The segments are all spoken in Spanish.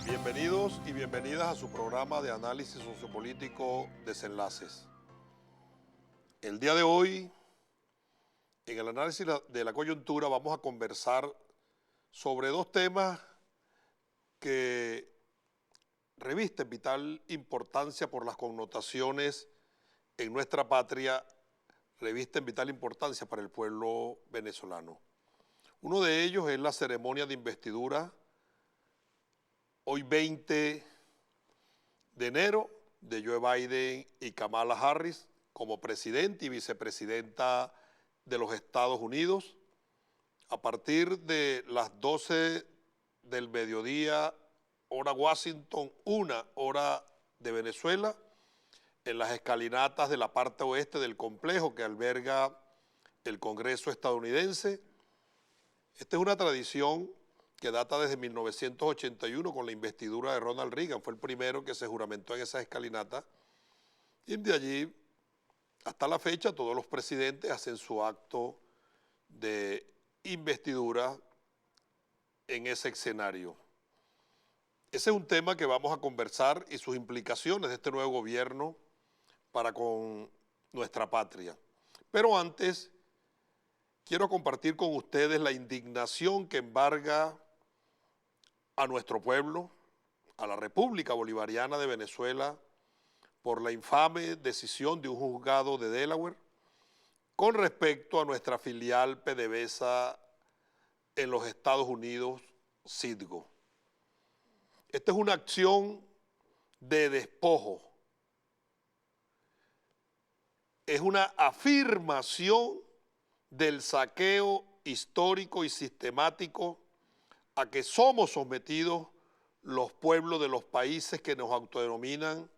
Bienvenidos y bienvenidas a su programa de análisis sociopolítico Desenlaces. El día de hoy, en el análisis de la coyuntura, vamos a conversar sobre dos temas que revisten vital importancia por las connotaciones en nuestra patria, revisten vital importancia para el pueblo venezolano. Uno de ellos es la ceremonia de investidura, hoy 20 de enero, de Joe Biden y Kamala Harris como presidente y vicepresidenta de los Estados Unidos. A partir de las 12 del mediodía, hora Washington, 1 hora de Venezuela, en las escalinatas de la parte oeste del complejo que alberga el Congreso estadounidense. Esta es una tradición que data desde 1981 con la investidura de Ronald Reagan. Fue el primero que se juramentó en esa escalinata. Y de allí hasta la fecha todos los presidentes hacen su acto de investidura en ese escenario. Ese es un tema que vamos a conversar y sus implicaciones de este nuevo gobierno para con nuestra patria. Pero antes, quiero compartir con ustedes la indignación que embarga a nuestro pueblo, a la República Bolivariana de Venezuela, por la infame decisión de un juzgado de Delaware con respecto a nuestra filial PDVSA en los Estados Unidos, Citgo. Esta es una acción de despojo, es una afirmación del saqueo histórico y sistemático a que somos sometidos los pueblos de los países que nos autodenominan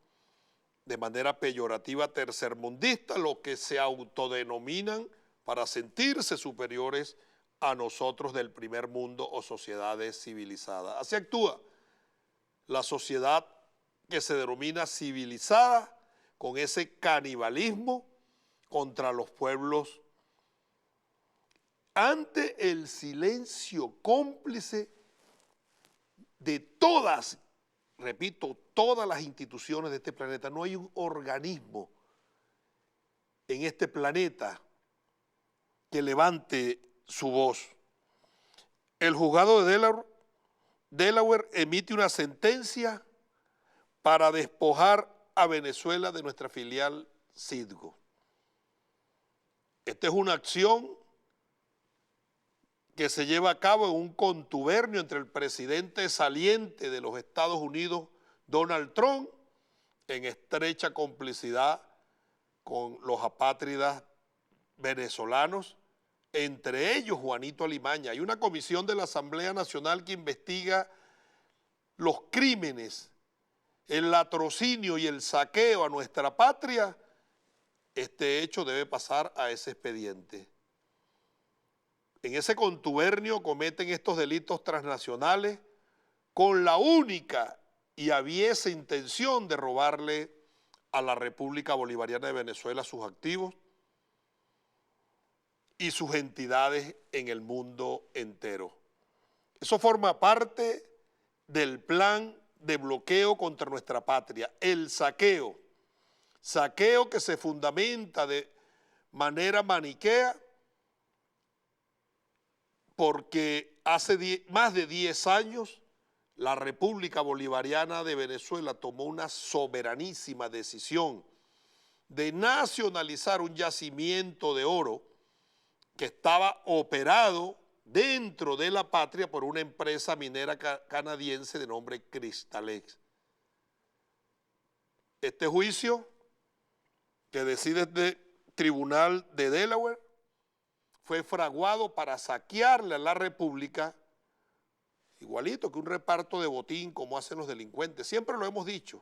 de manera peyorativa tercermundista, los que se autodenominan para sentirse superiores a nosotros del primer mundo o sociedades civilizadas. Así actúa la sociedad que se denomina civilizada con ese canibalismo contra los pueblos ante el silencio cómplice de todas, repito, todas las instituciones de este planeta. No hay un organismo en este planeta que levante su voz. El juzgado de Delaware emite una sentencia para despojar a Venezuela de nuestra filial Citgo. Esta es una acción que se lleva a cabo en un contubernio entre el presidente saliente de los Estados Unidos, Donald Trump, en estrecha complicidad con los apátridas venezolanos, entre ellos Juanito Alimaña. Hay una comisión de la Asamblea Nacional que investiga los crímenes, el latrocinio y el saqueo a nuestra patria. Este hecho debe pasar a ese expediente. En ese contubernio cometen estos delitos transnacionales con la única y aviesa intención de robarle a la República Bolivariana de Venezuela sus activos y sus entidades en el mundo entero. Eso forma parte del plan de bloqueo contra nuestra patria, el saqueo que se fundamenta de manera maniquea porque hace más de 10 años la República Bolivariana de Venezuela tomó una soberanísima decisión de nacionalizar un yacimiento de oro que estaba operado dentro de la patria por una empresa minera canadiense de nombre Cristalex. Este juicio que decide este tribunal de Delaware fue fraguado para saquearle a la República, igualito que un reparto de botín como hacen los delincuentes. Siempre lo hemos dicho,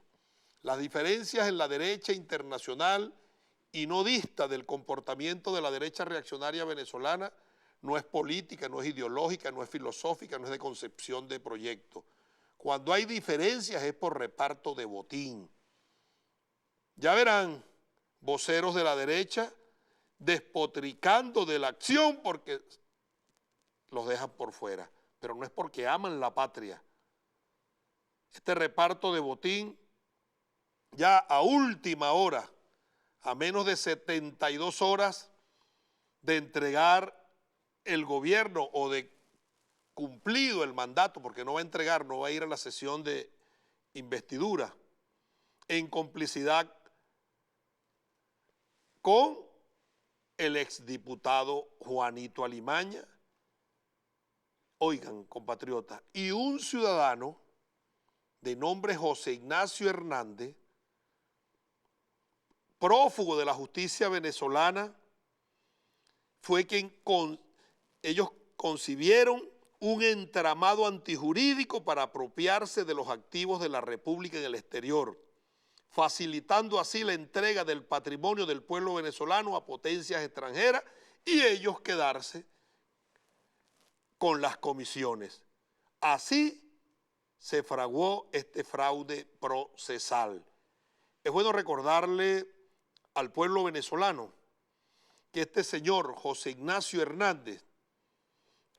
las diferencias en la derecha internacional y no dista del comportamiento de la derecha reaccionaria venezolana no es política, no es ideológica, no es filosófica, no es de concepción de proyecto. Cuando hay diferencias es por reparto de botín. Ya verán voceros de la derecha despotricando de la acción porque los dejan por fuera, pero no es porque aman la patria, este reparto de botín ya a última hora, a menos de 72 horas de entregar el gobierno o de cumplido el mandato, porque no va a entregar, no va a ir a la sesión de investidura, en complicidad con el exdiputado Juanito Alimaña, oigan, compatriotas, y un ciudadano de nombre José Ignacio Hernández, prófugo de la justicia venezolana, fue quien ellos concibieron un entramado antijurídico para apropiarse de los activos de la República en el exterior, facilitando así la entrega del patrimonio del pueblo venezolano a potencias extranjeras y ellos quedarse con las comisiones. Así se fraguó este fraude procesal. Es bueno recordarle al pueblo venezolano que este señor José Ignacio Hernández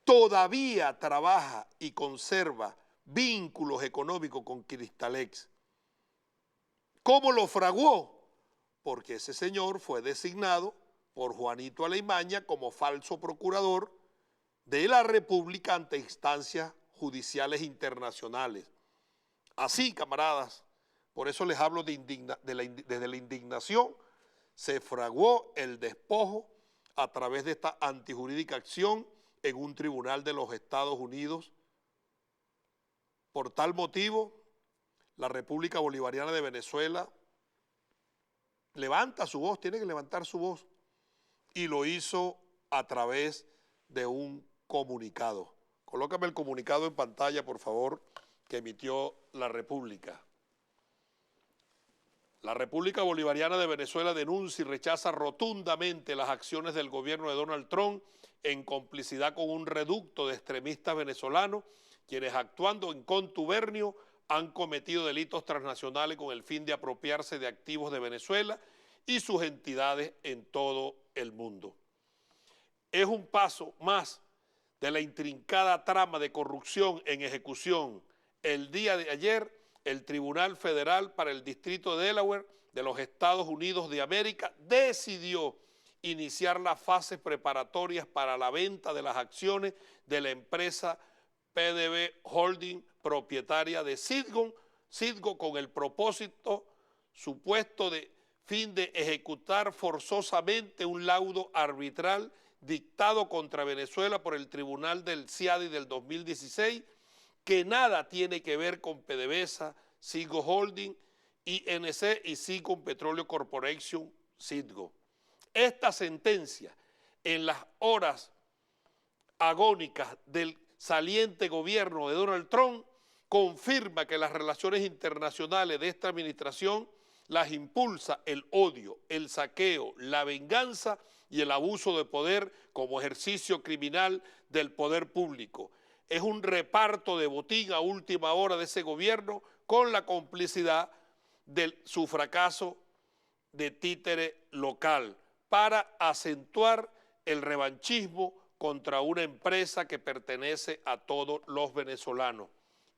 todavía trabaja y conserva vínculos económicos con Cristalex. ¿Cómo lo fraguó? Porque ese señor fue designado por Juanito Alimaña como falso procurador de la República ante instancias judiciales internacionales. Así, camaradas, por eso les hablo desde la indignación, se fraguó el despojo a través de esta antijurídica acción en un tribunal de los Estados Unidos. Por tal motivo, la República Bolivariana de Venezuela levanta su voz, tiene que levantar su voz, y lo hizo a través de un comunicado. Colócame el comunicado en pantalla, por favor, que emitió la República. La República Bolivariana de Venezuela denuncia y rechaza rotundamente las acciones del gobierno de Donald Trump en complicidad con un reducto de extremistas venezolanos, quienes actuando en contubernio han cometido delitos transnacionales con el fin de apropiarse de activos de Venezuela y sus entidades en todo el mundo. Es un paso más de la intrincada trama de corrupción en ejecución. El día de ayer, el Tribunal Federal para el Distrito de Delaware de los Estados Unidos de América decidió iniciar las fases preparatorias para la venta de las acciones de la empresa PDB Holding, propietaria de Citgo, con el propósito supuesto de fin de ejecutar forzosamente un laudo arbitral dictado contra Venezuela por el Tribunal del CIADI del 2016, que nada tiene que ver con PDVSA, Citgo Holding, INC y Citgo Petroleum Corporation, Citgo. Esta sentencia, en las horas agónicas del saliente gobierno de Donald Trump, confirma que las relaciones internacionales de esta administración las impulsa el odio, el saqueo, la venganza y el abuso de poder como ejercicio criminal del poder público. Es un reparto de botín a última hora de ese gobierno con la complicidad de su fracaso de títere local para acentuar el revanchismo contra una empresa que pertenece a todos los venezolanos.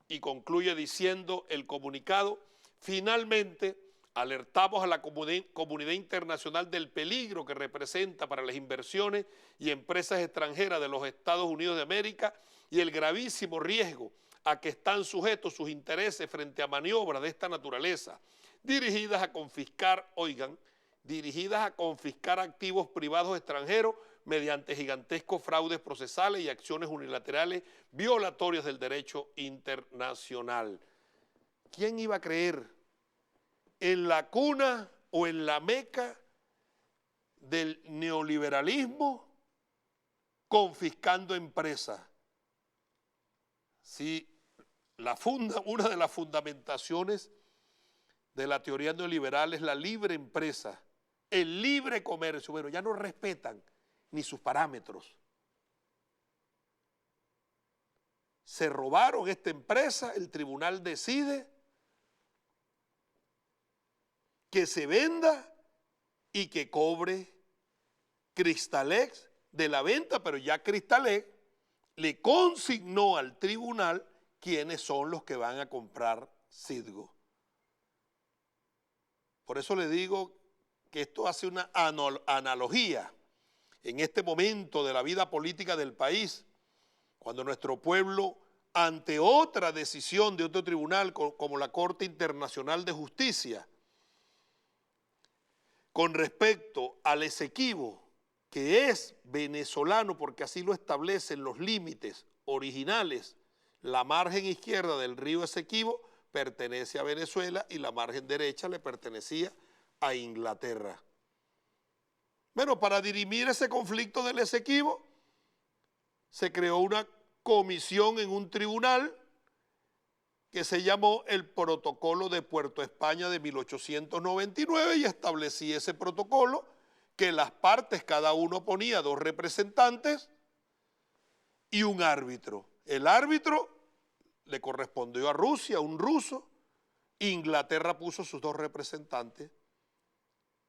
Y concluye diciendo el comunicado: finalmente alertamos a la comunidad internacional del peligro que representa para las inversiones y empresas extranjeras de los Estados Unidos de América y el gravísimo riesgo a que están sujetos sus intereses frente a maniobras de esta naturaleza, dirigidas a confiscar, oigan, dirigidas a confiscar activos privados extranjeros mediante gigantescos fraudes procesales y acciones unilaterales violatorias del derecho internacional. ¿Quién iba a creer en la cuna o en la meca del neoliberalismo confiscando empresas? Sí, una de las fundamentaciones de la teoría neoliberal es la libre empresa, el libre comercio. Bueno, ya no respetan ni sus parámetros. Se robaron esta empresa, el tribunal decide que se venda y que cobre Cristalex de la venta, pero ya Cristalex le consignó al tribunal quiénes son los que van a comprar Citgo. Por eso le digo que esto hace una analogía en este momento de la vida política del país, cuando nuestro pueblo, ante otra decisión de otro tribunal como la Corte Internacional de Justicia, con respecto al Esequibo, que es venezolano porque así lo establecen los límites originales, la margen izquierda del río Esequibo pertenece a Venezuela y la margen derecha le pertenecía a Inglaterra. Bueno, para dirimir ese conflicto del Esequibo, se creó una comisión en un tribunal que se llamó el Protocolo de Puerto España de 1899 y establecía ese protocolo que las partes, cada uno ponía 2 representantes y un árbitro. El árbitro le correspondió a Rusia, un ruso, Inglaterra puso sus 2 representantes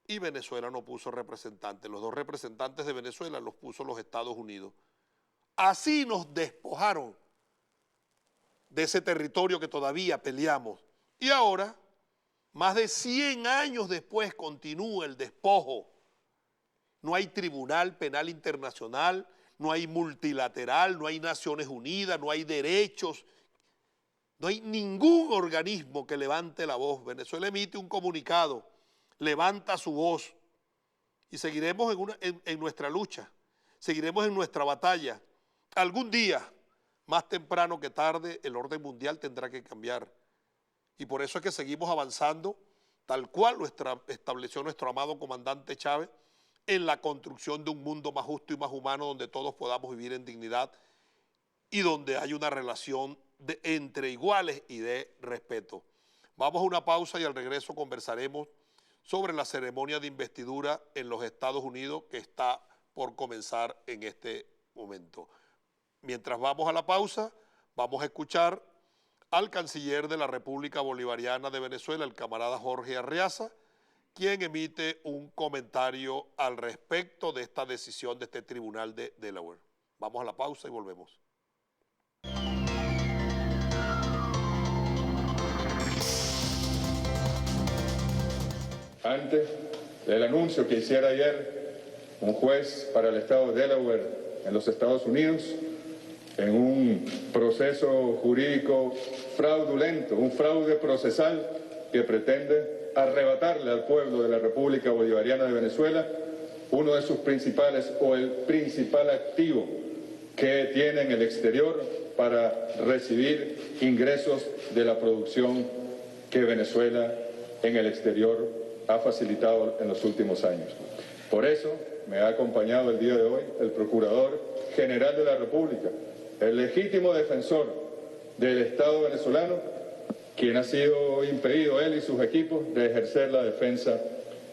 y Venezuela no puso representantes. Los 2 representantes de Venezuela los puso los Estados Unidos. Así nos despojaron de ese territorio que todavía peleamos. Y ahora, más de 100 años después, continúa el despojo. No hay Tribunal Penal Internacional, no hay multilateral, no hay Naciones Unidas, no hay derechos, no hay ningún organismo que levante la voz. Venezuela emite un comunicado, levanta su voz y seguiremos en nuestra lucha, seguiremos en nuestra batalla. Algún día, más temprano que tarde, el orden mundial tendrá que cambiar. Y por eso es que seguimos avanzando, tal cual lo estableció nuestro amado comandante Chávez, en la construcción de un mundo más justo y más humano donde todos podamos vivir en dignidad y donde hay una relación entre iguales y de respeto. Vamos a una pausa y al regreso conversaremos sobre la ceremonia de investidura en los Estados Unidos que está por comenzar en este momento. Mientras vamos a la pausa, vamos a escuchar al canciller de la República Bolivariana de Venezuela, el camarada Jorge Arriaza, quien emite un comentario al respecto de esta decisión de este tribunal de Delaware. Vamos a la pausa y volvemos. Antes del anuncio que hiciera ayer un juez para el estado de Delaware en los Estados Unidos, en un proceso jurídico fraudulento, un fraude procesal que pretende arrebatarle al pueblo de la República Bolivariana de Venezuela uno de sus principales o el principal activo que tiene en el exterior para recibir ingresos de la producción que Venezuela en el exterior ha facilitado en los últimos años. Por eso me ha acompañado el día de hoy el Procurador General de la República, el legítimo defensor del Estado venezolano, quien ha sido impedido, él y sus equipos, de ejercer la defensa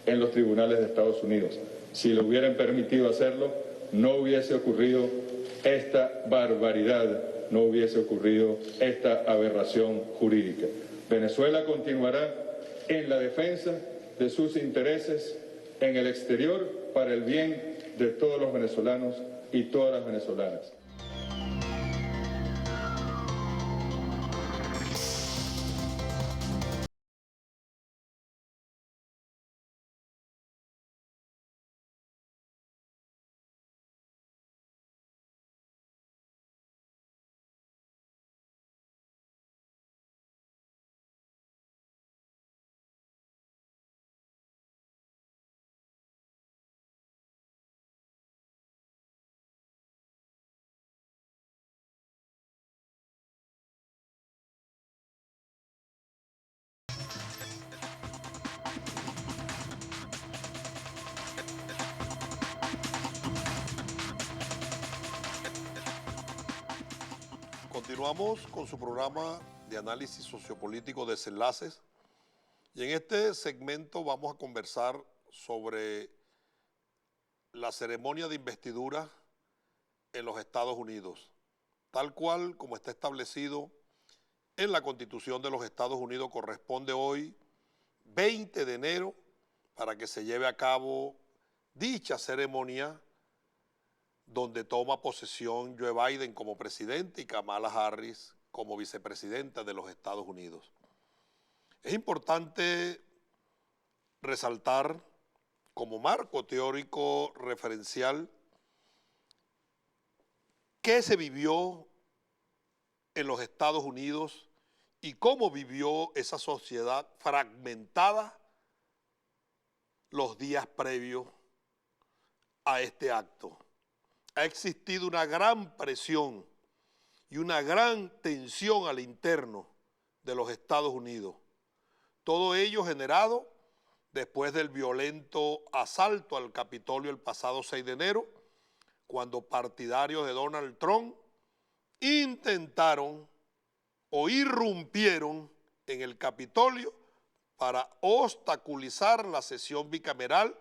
en los tribunales de Estados Unidos. Si lo hubieran permitido hacerlo, no hubiese ocurrido esta barbaridad, no hubiese ocurrido esta aberración jurídica. Venezuela continuará en la defensa de sus intereses en el exterior para el bien de todos los venezolanos y todas las venezolanas. Continuamos con su programa de análisis sociopolítico Desenlaces y en este segmento vamos a conversar sobre la ceremonia de investidura en los Estados Unidos, tal cual como está establecido en la Constitución de los Estados Unidos. Corresponde hoy, 20 de enero, para que se lleve a cabo dicha ceremonia donde toma posesión Joe Biden como presidente y Kamala Harris como vicepresidenta de los Estados Unidos. Es importante resaltar como marco teórico referencial qué se vivió en los Estados Unidos y cómo vivió esa sociedad fragmentada los días previos a este acto. Ha existido una gran presión y una gran tensión al interno de los Estados Unidos. Todo ello generado después del violento asalto al Capitolio el pasado 6 de enero, cuando partidarios de Donald Trump intentaron o irrumpieron en el Capitolio para obstaculizar la sesión bicameral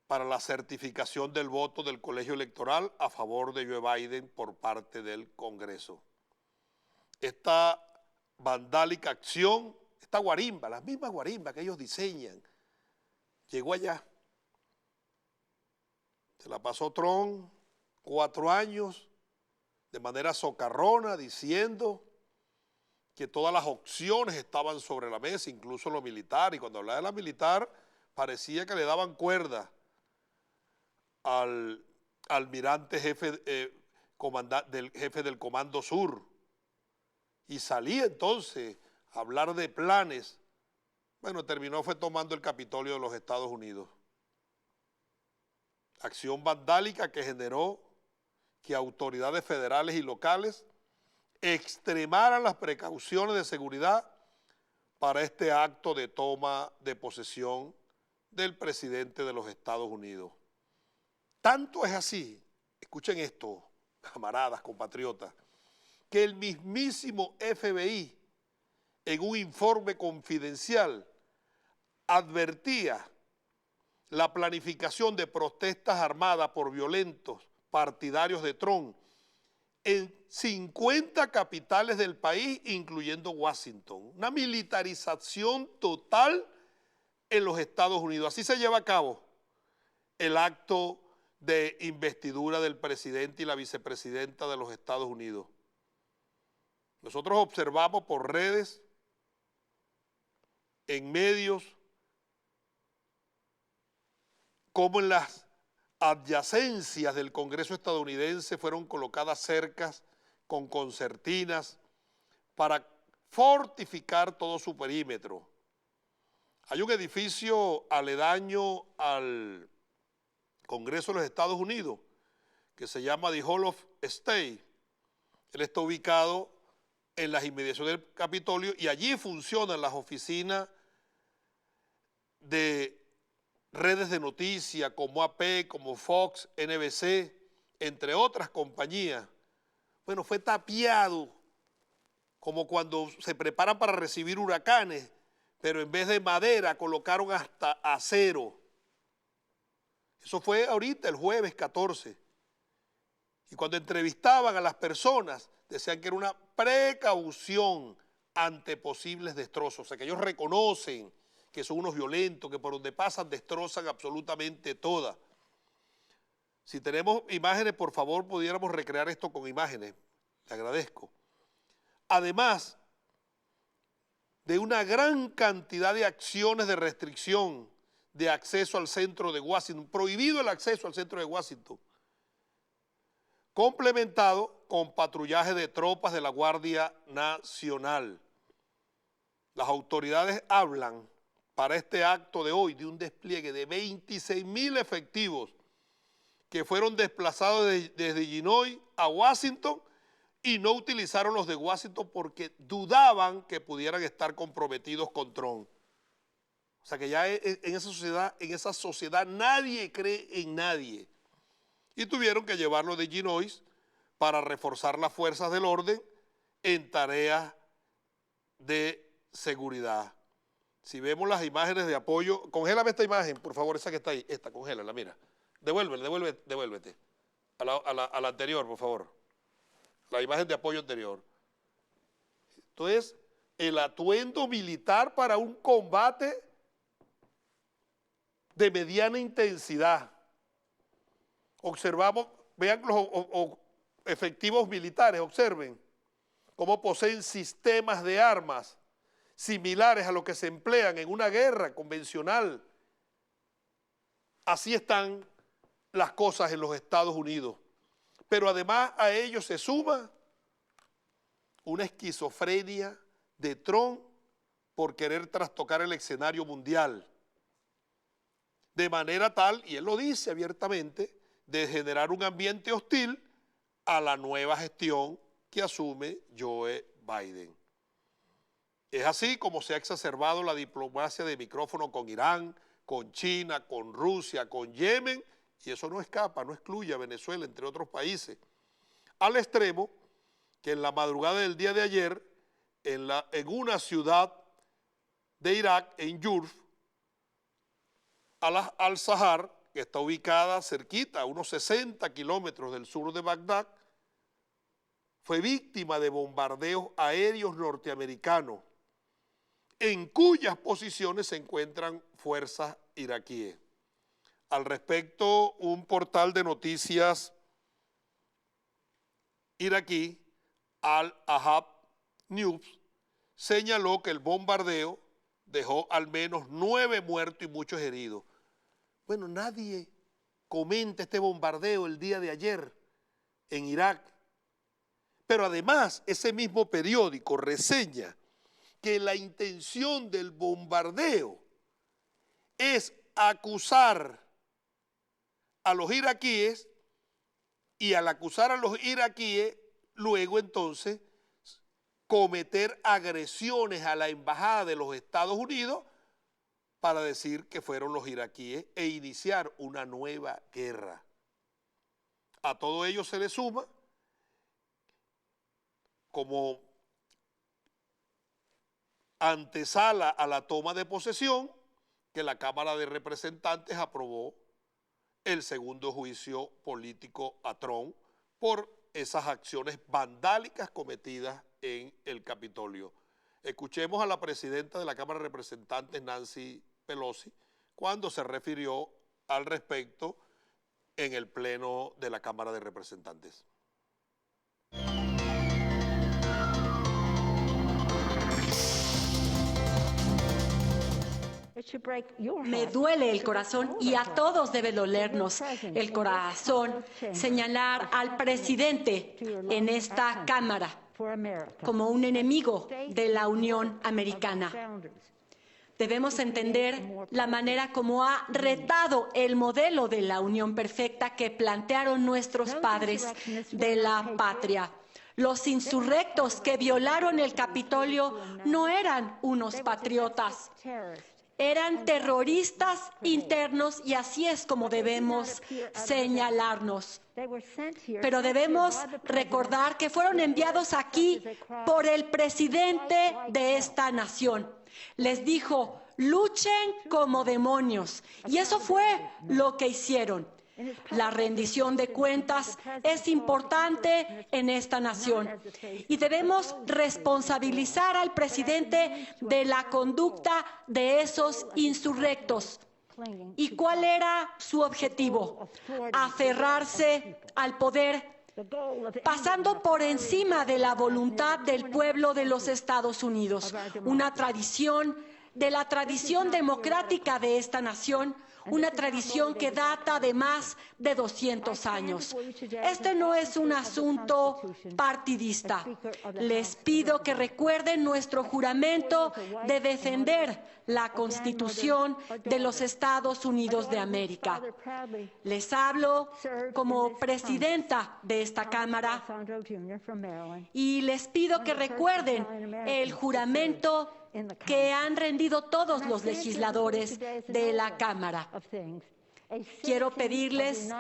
para la certificación del voto del colegio electoral a favor de Joe Biden por parte del Congreso. Esta vandálica acción, esta guarimba, la misma guarimba que ellos diseñan, llegó allá. Se la pasó Trump 4 años de manera socarrona diciendo que todas las opciones estaban sobre la mesa, incluso lo militar, y cuando hablaba de la militar parecía que le daban cuerda al almirante jefe, del jefe del Comando Sur, y salía entonces a hablar de planes. Bueno, terminó fue tomando el Capitolio de los Estados Unidos. Acción vandálica que generó que autoridades federales y locales extremaran las precauciones de seguridad para este acto de toma de posesión del presidente de los Estados Unidos. Tanto es así, escuchen esto, camaradas, compatriotas, que el mismísimo FBI, en un informe confidencial, advertía la planificación de protestas armadas por violentos partidarios de Trump en 50 capitales del país, incluyendo Washington. Una militarización total en los Estados Unidos. Así se lleva a cabo el acto de investidura del presidente y la vicepresidenta de los Estados Unidos. Nosotros observamos por redes, en medios, cómo en las adyacencias del Congreso estadounidense fueron colocadas cercas con concertinas para fortificar todo su perímetro. Hay un edificio aledaño al Congreso de los Estados Unidos que se llama The Hall of State. Él está ubicado en las inmediaciones del Capitolio y allí funcionan las oficinas de redes de noticias como AP, como Fox, NBC, entre otras compañías. Bueno, fue tapiado como cuando se preparan para recibir huracanes, pero en vez de madera colocaron hasta acero. Eso fue ahorita, el jueves 14. Y cuando entrevistaban a las personas, decían que era una precaución ante posibles destrozos. O sea, que ellos reconocen que son unos violentos, que por donde pasan destrozan absolutamente todas. Si tenemos imágenes, por favor, pudiéramos recrear esto con imágenes. Le agradezco. Además de una gran cantidad de acciones de restricción de acceso al centro de Washington, prohibido el acceso al centro de Washington, complementado con patrullaje de tropas de la Guardia Nacional. Las autoridades hablan para este acto de hoy de un despliegue de 26,000 efectivos que fueron desplazados desde Illinois a Washington y no utilizaron los de Washington porque dudaban que pudieran estar comprometidos con Trump. O sea que ya en esa sociedad nadie cree en nadie. Y tuvieron que llevarlo de Illinois para reforzar las fuerzas del orden en tareas de seguridad. Si vemos las imágenes de apoyo, congélame esta imagen, por favor, esa que está ahí, esta, congélala, mira. Devuélvete. A la anterior, por favor. La imagen de apoyo anterior. Esto es el atuendo militar para un combate de mediana intensidad. Observamos, vean los efectivos militares, observen cómo poseen sistemas de armas, similares a los que se emplean en una guerra convencional. Así están las cosas en los Estados Unidos. Pero además a ello se suma una esquizofrenia de Trump por querer trastocar el escenario mundial. De manera tal, y él lo dice abiertamente, de generar un ambiente hostil a la nueva gestión que asume Joe Biden. Es así como se ha exacerbado la diplomacia de micrófono con Irán, con China, con Rusia, con Yemen, y eso no escapa, no excluye a Venezuela, entre otros países, al extremo que en la madrugada del día de ayer, en una ciudad de Irak, en Yurf, al-Sahar, que está ubicada cerquita, a unos 60 kilómetros del sur de Bagdad, fue víctima de bombardeos aéreos norteamericanos, en cuyas posiciones se encuentran fuerzas iraquíes. Al respecto, un portal de noticias iraquí, Al-Ahab News, señaló que el bombardeo dejó al menos 9 muertos y muchos heridos. Bueno, nadie comenta este bombardeo el día de ayer en Irak. Pero además, ese mismo periódico reseña que la intención del bombardeo es acusar a los iraquíes y al acusar a los iraquíes, luego entonces cometer agresiones a la embajada de los Estados Unidos para decir que fueron los iraquíes e iniciar una nueva guerra. A todo ello se le suma, como antesala a la toma de posesión, que la Cámara de Representantes aprobó el segundo juicio político a Trump por esas acciones vandálicas cometidas en el Capitolio. Escuchemos a la presidenta de la Cámara de Representantes, Nancy Pelosi, cuando se refirió al respecto en el Pleno de la Cámara de Representantes. Me duele el corazón y a todos debe dolernos el corazón señalar al presidente en esta Cámara como un enemigo de la Unión Americana. Debemos entender la manera como ha retado el modelo de la unión perfecta que plantearon nuestros padres de la patria. Los insurrectos que violaron el Capitolio no eran unos patriotas. Eran terroristas internos y así es como debemos señalarnos. Pero debemos recordar que fueron enviados aquí por el presidente de esta nación. Les dijo, luchen como demonios. Y eso fue lo que hicieron. La rendición de cuentas es importante en esta nación y debemos responsabilizar al presidente de la conducta de esos insurrectos. ¿Y cuál era su objetivo? Aferrarse al poder, pasando por encima de la voluntad del pueblo de los Estados Unidos, una tradición de la tradición democrática de esta nación, una tradición que data de más de 200 años. Este no es un asunto partidista. Les pido que recuerden nuestro juramento de defender la Constitución de los Estados Unidos de América. Les hablo como presidenta de esta Cámara y les pido que recuerden el juramento que han rendido todos los legisladores de la Cámara. Quiero pedirles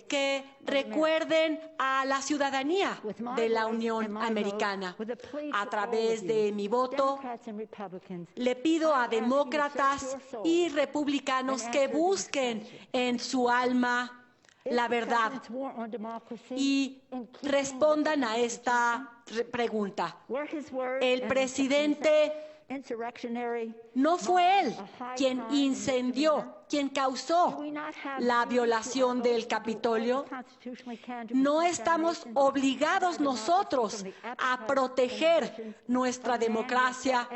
que recuerden a la ciudadanía de la Unión Americana. A través de mi voto, le pido a demócratas y republicanos que busquen en su alma la verdad y respondan a esta pregunta. ¿El presidente No fue él quien incendió, quien causó la violación del Capitolio. No estamos obligados nosotros a proteger nuestra democracia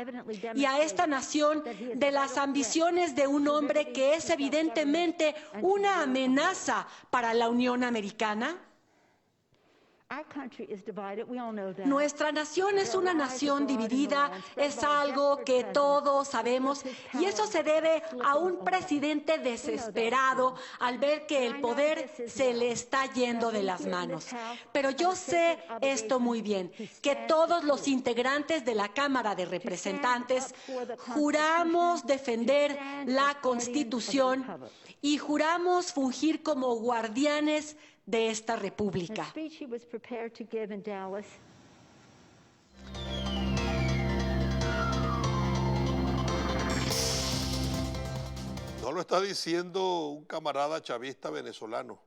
y a esta nación de las ambiciones de un hombre que es evidentemente una amenaza para la Unión Americana. Nuestra nación es una nación dividida, es algo que todos sabemos, y eso se debe a un presidente desesperado al ver que el poder se le está yendo de las manos. Pero yo sé esto muy bien, que todos los integrantes de la Cámara de Representantes juramos defender la Constitución y juramos fungir como guardianes de esta república. No lo está diciendo un camarada chavista venezolano.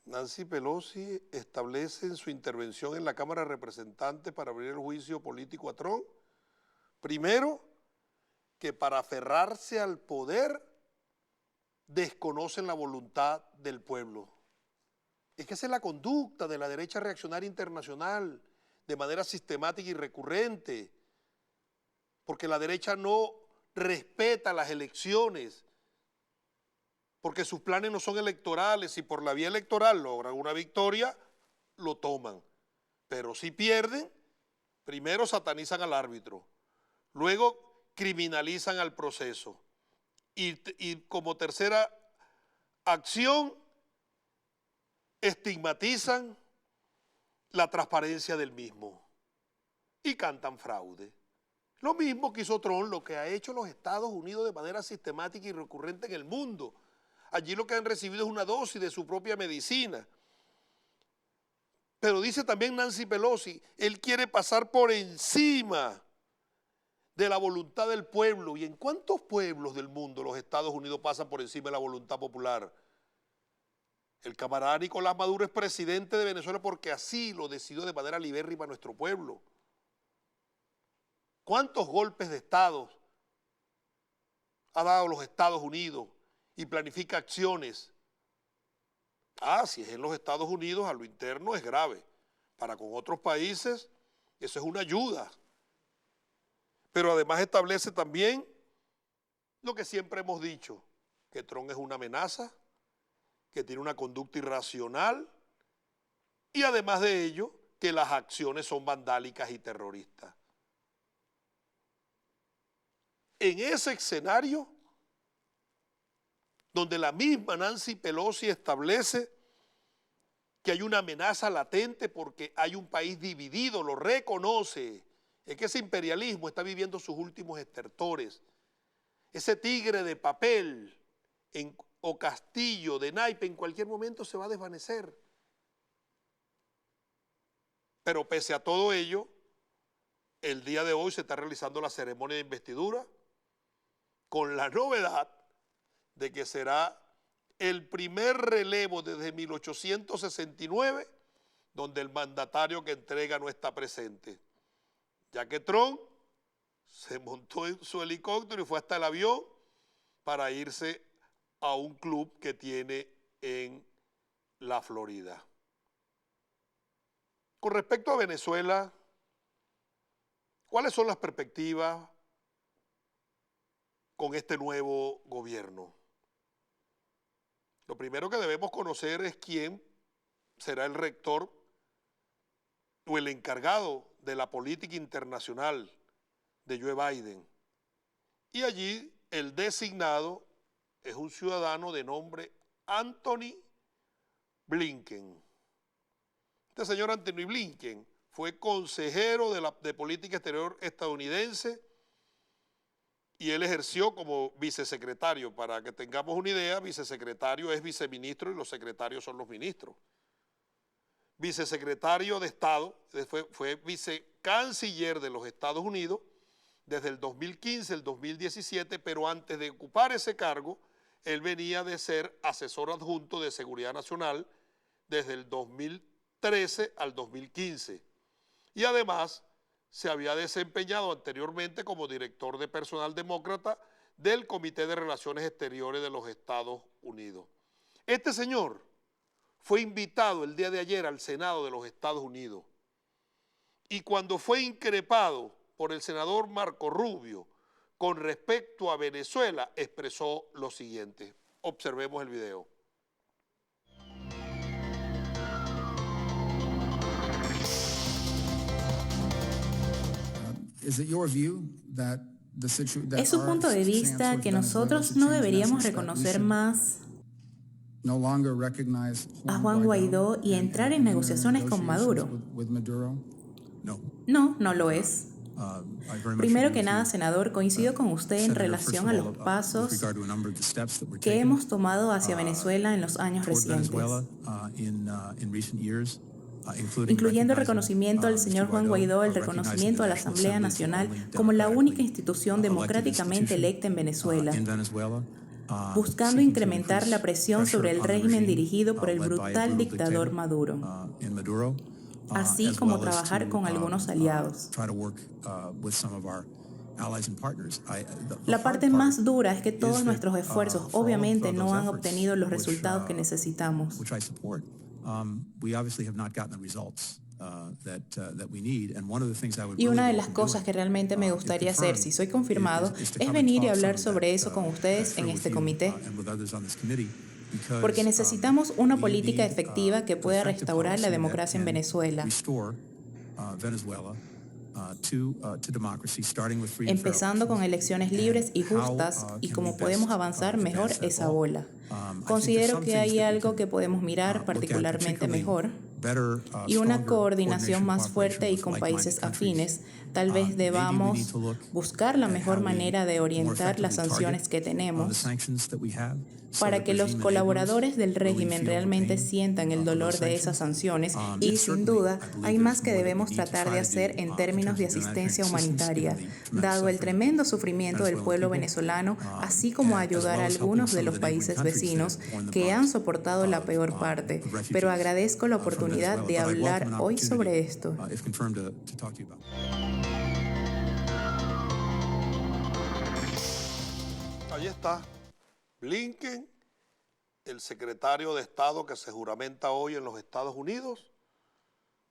Nancy Pelosi establece en su intervención en la Cámara de Representantes para abrir el juicio político a Trump, primero, que para aferrarse al poder desconocen la voluntad del pueblo. Es que esa es la conducta de la derecha reaccionaria internacional, de manera sistemática y recurrente, porque la derecha no respeta las elecciones, porque sus planes no son electorales. Si por la vía electoral logran una victoria, lo toman. Pero si pierden, primero satanizan al árbitro, luego criminalizan al proceso y como tercera acción, estigmatizan la transparencia del mismo y cantan fraude. Lo mismo que hizo Trump, lo que ha hecho los Estados Unidos de manera sistemática y recurrente en el mundo. Allí lo que han recibido es una dosis de su propia medicina. Pero dice también Nancy Pelosi, él quiere pasar por encima de la voluntad del pueblo. ¿Y en cuántos pueblos del mundo los Estados Unidos pasan por encima de la voluntad popular? El camarada Nicolás Maduro es presidente de Venezuela porque así lo decidió de manera libérrima nuestro pueblo. ¿Cuántos golpes de Estado ha dado los Estados Unidos y planifica acciones? Si es en los Estados Unidos, a lo interno es grave. Para con otros países, eso es una ayuda. Pero además establece también lo que siempre hemos dicho, que Trump es una amenaza, que tiene una conducta irracional y además de ello, que las acciones son vandálicas y terroristas. En ese escenario, donde la misma Nancy Pelosi establece que hay una amenaza latente porque hay un país dividido, lo reconoce, es que ese imperialismo está viviendo sus últimos estertores. Ese tigre de papel o castillo de naipe en cualquier momento se va a desvanecer. Pero pese a todo ello, el día de hoy se está realizando la ceremonia de investidura con la novedad de que será el primer relevo desde 1869 donde el mandatario que entrega no está presente, ya que Trump se montó en su helicóptero y fue hasta el avión para irse a un club que tiene en la Florida. Con respecto a Venezuela, ¿cuáles son las perspectivas con este nuevo gobierno? Lo primero que debemos conocer es quién será el rector o el encargado de la política internacional de Joe Biden. Y allí el designado es un ciudadano de nombre Antony Blinken. Este señor Antony Blinken fue consejero de política exterior estadounidense y él ejerció como vicesecretario. Para que tengamos una idea, vicesecretario es viceministro y los secretarios son los ministros. Vicesecretario de Estado, fue vicecanciller de los Estados Unidos desde el 2015 al 2017, pero antes de ocupar ese cargo, él venía de ser asesor adjunto de Seguridad Nacional desde el 2013 al 2015. Y además se había desempeñado anteriormente como director de personal demócrata del Comité de Relaciones Exteriores de los Estados Unidos. Este señor fue invitado el día de ayer al Senado de los Estados Unidos y cuando fue increpado por el senador Marco Rubio con respecto a Venezuela, expresó lo siguiente. Observemos el video. ¿Es su punto de vista que nosotros no deberíamos reconocer más a Juan Guaidó y entrar en negociaciones con Maduro? No, no lo es. Primero que nada, senador, coincido con usted en relación a los pasos que hemos tomado hacia Venezuela en los años recientes, incluyendo el reconocimiento al señor Juan Guaidó, el reconocimiento a la Asamblea Nacional como la única institución democráticamente electa en Venezuela, buscando incrementar la presión sobre el régimen dirigido por el brutal dictador Maduro, así como trabajar con algunos aliados. La parte más dura es que todos nuestros esfuerzos obviamente no han obtenido los resultados que necesitamos. Y una de las cosas que realmente me gustaría hacer, si soy confirmado, es venir y hablar sobre eso con ustedes en este comité. Porque necesitamos una política efectiva que pueda restaurar la democracia en Venezuela, empezando con elecciones libres y justas, y cómo podemos avanzar mejor esa bola. Considero que hay algo que podemos mirar particularmente mejor y una coordinación más fuerte y con países afines. Tal vez debamos buscar la mejor manera de orientar las sanciones que tenemos para que los colaboradores del régimen realmente sientan el dolor de esas sanciones, y sin duda hay más que debemos tratar de hacer en términos de asistencia humanitaria, dado el tremendo sufrimiento del pueblo venezolano, así como ayudar a algunos de los países vecinos que han soportado la peor parte. Pero agradezco la oportunidad de hablar hoy sobre esto. Ahí está. Blinken, el secretario de Estado que se juramenta hoy en los Estados Unidos,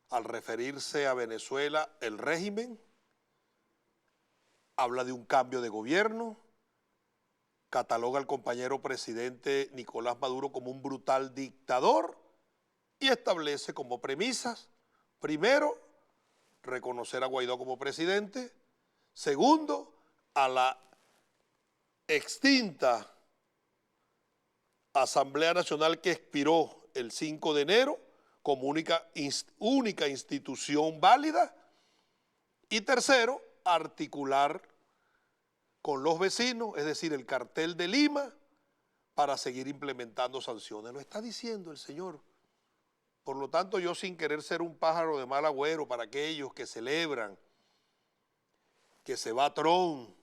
al referirse a Venezuela, el régimen, habla de un cambio de gobierno, cataloga al compañero presidente Nicolás Maduro como un brutal dictador y establece como premisas, primero, reconocer a Guaidó como presidente, segundo, a la extinta Asamblea Nacional que expiró el 5 de enero como única institución válida, y tercero, articular con los vecinos, es decir, el cartel de Lima, para seguir implementando sanciones. Lo está diciendo el señor. Por lo tanto, yo, sin querer ser un pájaro de mal agüero para aquellos que celebran que se va Trump,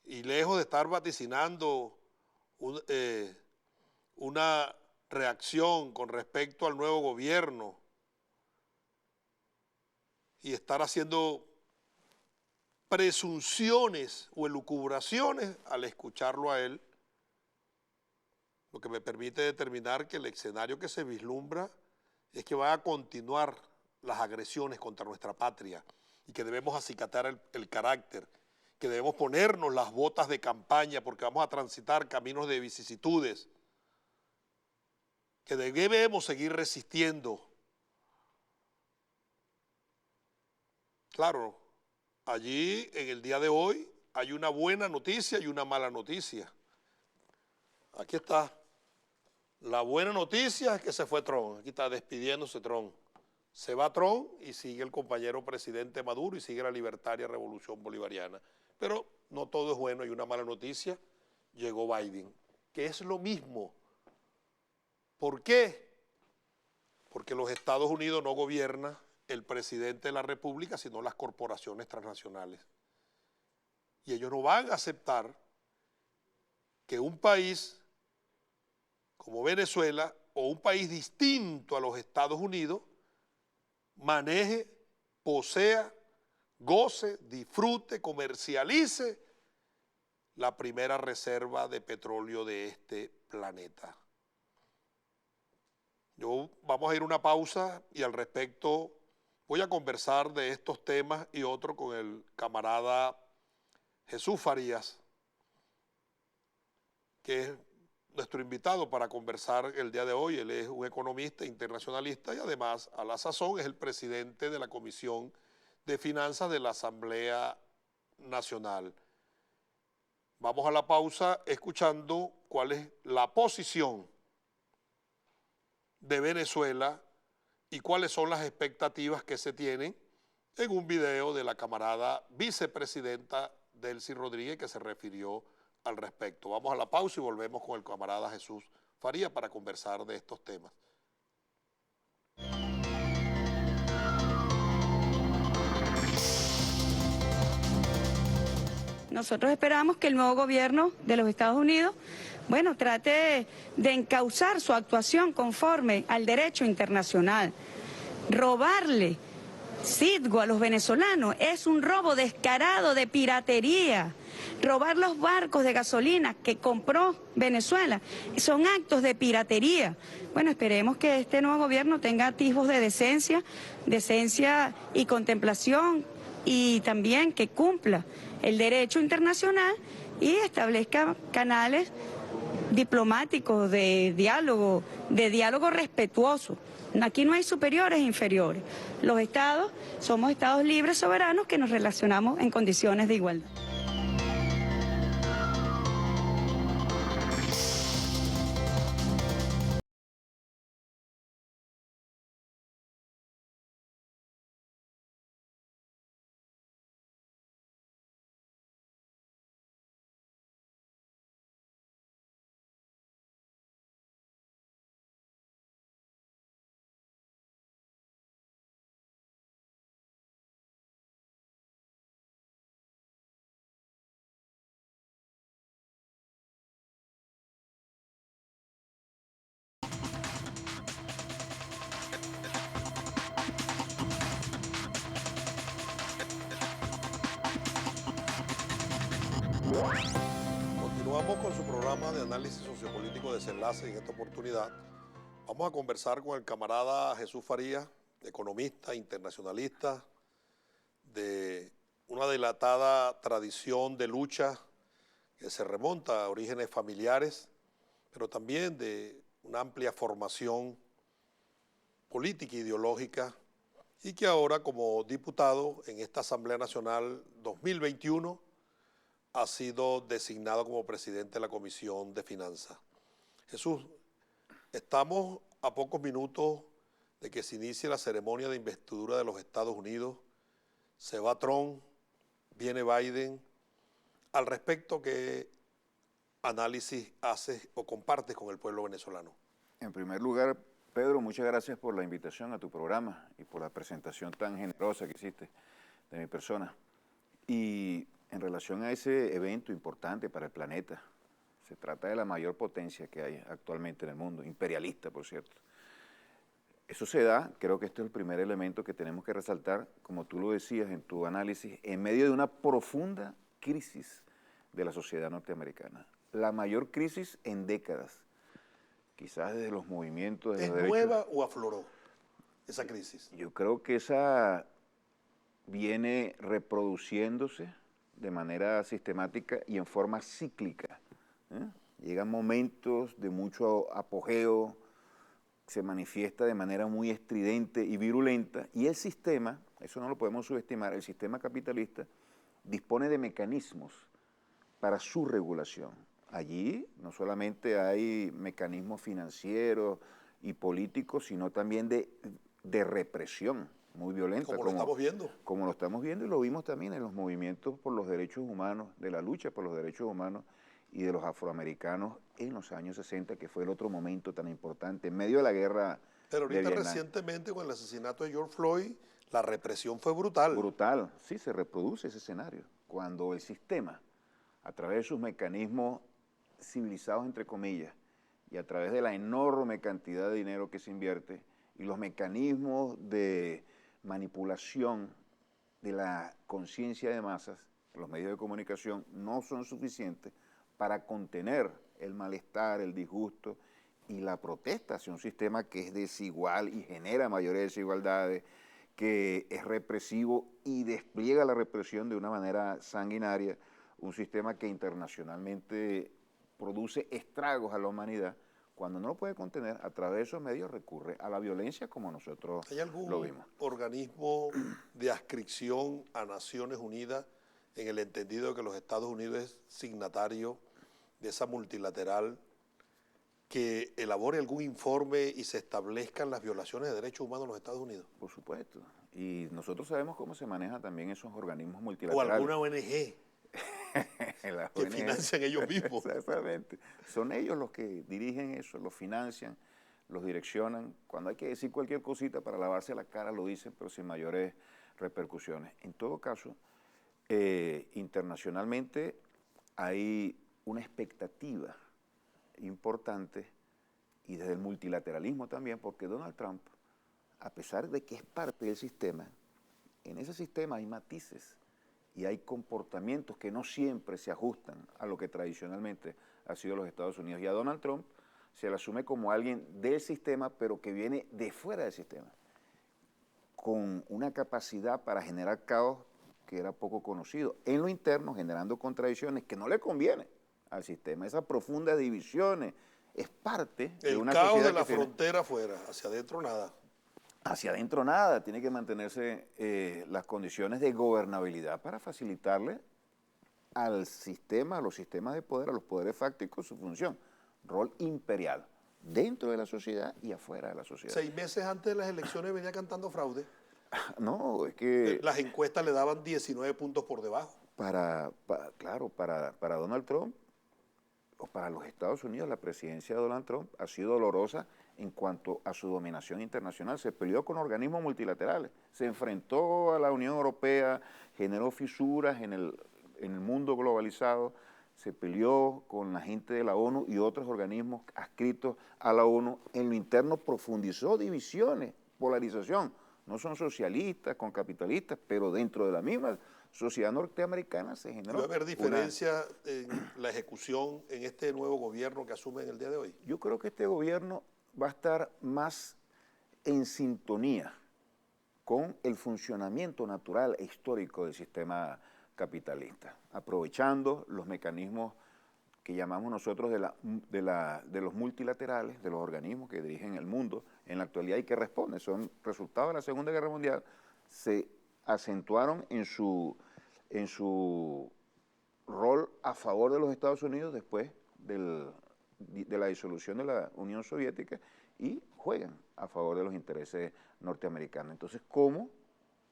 y lejos de estar vaticinando una reacción con respecto al nuevo gobierno y estar haciendo presunciones o elucubraciones, al escucharlo a él, lo que me permite determinar que el escenario que se vislumbra es que van a continuar las agresiones contra nuestra patria y que debemos acicatar el carácter, que debemos ponernos las botas de campaña porque vamos a transitar caminos de vicisitudes, que debemos seguir resistiendo. Claro, allí en el día de hoy hay una buena noticia y una mala noticia. Aquí está. La buena noticia es que se fue Trump. Aquí está despidiéndose Trump. Se va Trump y sigue el compañero presidente Maduro y sigue la libertaria revolución bolivariana. Pero no todo es bueno. Hay una mala noticia. Llegó Biden, que es lo mismo. ¿Por qué? Porque los Estados Unidos no gobierna el presidente de la República, sino las corporaciones transnacionales. Y ellos no van a aceptar que un país como Venezuela o un país distinto a los Estados Unidos maneje, posea, goce, disfrute, comercialice la primera reserva de petróleo de este planeta. Vamos a ir a una pausa y al respecto voy a conversar de estos temas y otros con el camarada Jesús Farías, que es nuestro invitado para conversar el día de hoy. Él es un economista internacionalista y además a la sazón es el presidente de la Comisión de Finanzas de la Asamblea Nacional. Vamos a la pausa escuchando cuál es la posición de Venezuela y cuáles son las expectativas que se tienen en un video de la camarada vicepresidenta Delcy Rodríguez que se refirió al respecto. Vamos a la pausa y volvemos con el camarada Jesús Farías para conversar de estos temas. Nosotros esperamos que el nuevo gobierno de los Estados Unidos, trate de encauzar su actuación conforme al derecho internacional. Robarle Citgo a los venezolanos es un robo descarado de piratería. Robar los barcos de gasolina que compró Venezuela son actos de piratería. Bueno, esperemos que este nuevo gobierno tenga atisbos de decencia y contemplación, y también que cumpla el derecho internacional y establezca canales diplomáticos de diálogo respetuoso. Aquí no hay superiores e inferiores. Los estados somos estados libres, soberanos, que nos relacionamos en condiciones de igualdad. Continuamos con su programa de análisis sociopolítico Desenlace y en esta oportunidad vamos a conversar con el camarada Jesús Farías, economista, internacionalista, de una dilatada tradición de lucha que se remonta a orígenes familiares, pero también de una amplia formación política e ideológica y que ahora como diputado en esta Asamblea Nacional 2021 ha sido designado como presidente de la Comisión de Finanzas. Jesús, estamos a pocos minutos de que se inicie la ceremonia de investidura de los Estados Unidos. Se va Trump, viene Biden. Al respecto, ¿qué análisis haces o compartes con el pueblo venezolano? En primer lugar, Pedro, muchas gracias por la invitación a tu programa y por la presentación tan generosa que hiciste de mi persona. Y en relación a ese evento importante para el planeta, se trata de la mayor potencia que hay actualmente en el mundo, imperialista, por cierto. Eso se da, creo que este es el primer elemento que tenemos que resaltar, como tú lo decías en tu análisis, en medio de una profunda crisis de la sociedad norteamericana. La mayor crisis en décadas, quizás desde los movimientos de ¿Es los derechos. nueva o afloró esa crisis? Yo creo que esa viene reproduciéndose de manera sistemática y en forma cíclica. Llegan momentos de mucho apogeo, se manifiesta de manera muy estridente y virulenta, y el sistema, eso no lo podemos subestimar, el sistema capitalista dispone de mecanismos para su regulación. Allí no solamente hay mecanismos financieros y políticos, sino también de represión muy violenta. Como lo estamos viendo. Como lo estamos viendo y lo vimos también en los movimientos por los derechos humanos, de la lucha por los derechos humanos y de los afroamericanos en los años 60, que fue el otro momento tan importante, en medio de la guerra. Pero ahorita recientemente con el asesinato de George Floyd, la represión fue brutal. Brutal, sí, se reproduce ese escenario. Cuando el sistema, a través de sus mecanismos civilizados, entre comillas, y a través de la enorme cantidad de dinero que se invierte, y los mecanismos de manipulación de la conciencia de masas, los medios de comunicación no son suficientes para contener el malestar, el disgusto y la protesta hacia un sistema que es desigual y genera mayores desigualdades, que es represivo y despliega la represión de una manera sanguinaria, un sistema que internacionalmente produce estragos a la humanidad. Cuando no lo puede contener, a través de esos medios recurre a la violencia como nosotros ¿Hay algún lo vimos. organismo de adscripción a Naciones Unidas en el entendido de que los Estados Unidos es signatario de esa multilateral que elabore algún informe y se establezcan las violaciones de derechos humanos en los Estados Unidos? Por supuesto. Y nosotros sabemos cómo se manejan también esos organismos ¿O multilaterales. alguna ONG Las que ONG. financian ellos mismos? Exactamente. Son ellos los que dirigen eso, los financian, los direccionan. Cuando hay que decir cualquier cosita para lavarse la cara lo dicen, pero sin mayores repercusiones. En todo caso, internacionalmente hay una expectativa importante y desde el multilateralismo también, porque Donald Trump, a pesar de que es parte del sistema, en ese sistema hay matices y hay comportamientos que no siempre se ajustan a lo que tradicionalmente ha sido los Estados Unidos. Y a Donald Trump se le asume como alguien del sistema, pero que viene de fuera del sistema, con una capacidad para generar caos que era poco conocido, en lo interno generando contradicciones que no le conviene al sistema. Esas profundas divisiones es parte de una caos sociedad de la que tiene, frontera afuera, hacia adentro nada. hacia adentro nada, tiene que mantenerse las condiciones de gobernabilidad para facilitarle al sistema, a los sistemas de poder, a los poderes fácticos su función, rol imperial, dentro de la sociedad y afuera de la sociedad. 6 meses antes de las elecciones venía cantando fraude. No, es que Las encuestas le daban 19 puntos por debajo. claro, para Donald Trump, o para los Estados Unidos, la presidencia de Donald Trump ha sido dolorosa en cuanto a su dominación internacional. Se peleó con organismos multilaterales, se enfrentó a la Unión Europea, generó fisuras en el mundo globalizado, se peleó con la gente de la ONU y otros organismos adscritos a la ONU. En lo interno profundizó divisiones, polarización. No son socialistas con capitalistas, pero dentro de la misma sociedad norteamericana se generó. ¿Va a haber diferencia en la ejecución en este nuevo gobierno que asume en el día de hoy? Yo creo que este gobierno va a estar más en sintonía con el funcionamiento natural e histórico del sistema capitalista, aprovechando los mecanismos que llamamos nosotros de los multilaterales, de los organismos que dirigen el mundo en la actualidad y que responden, son resultados de la Segunda Guerra Mundial, se acentuaron en su rol a favor de los Estados Unidos después de la disolución de la Unión Soviética y juegan a favor de los intereses norteamericanos. Entonces, ¿cómo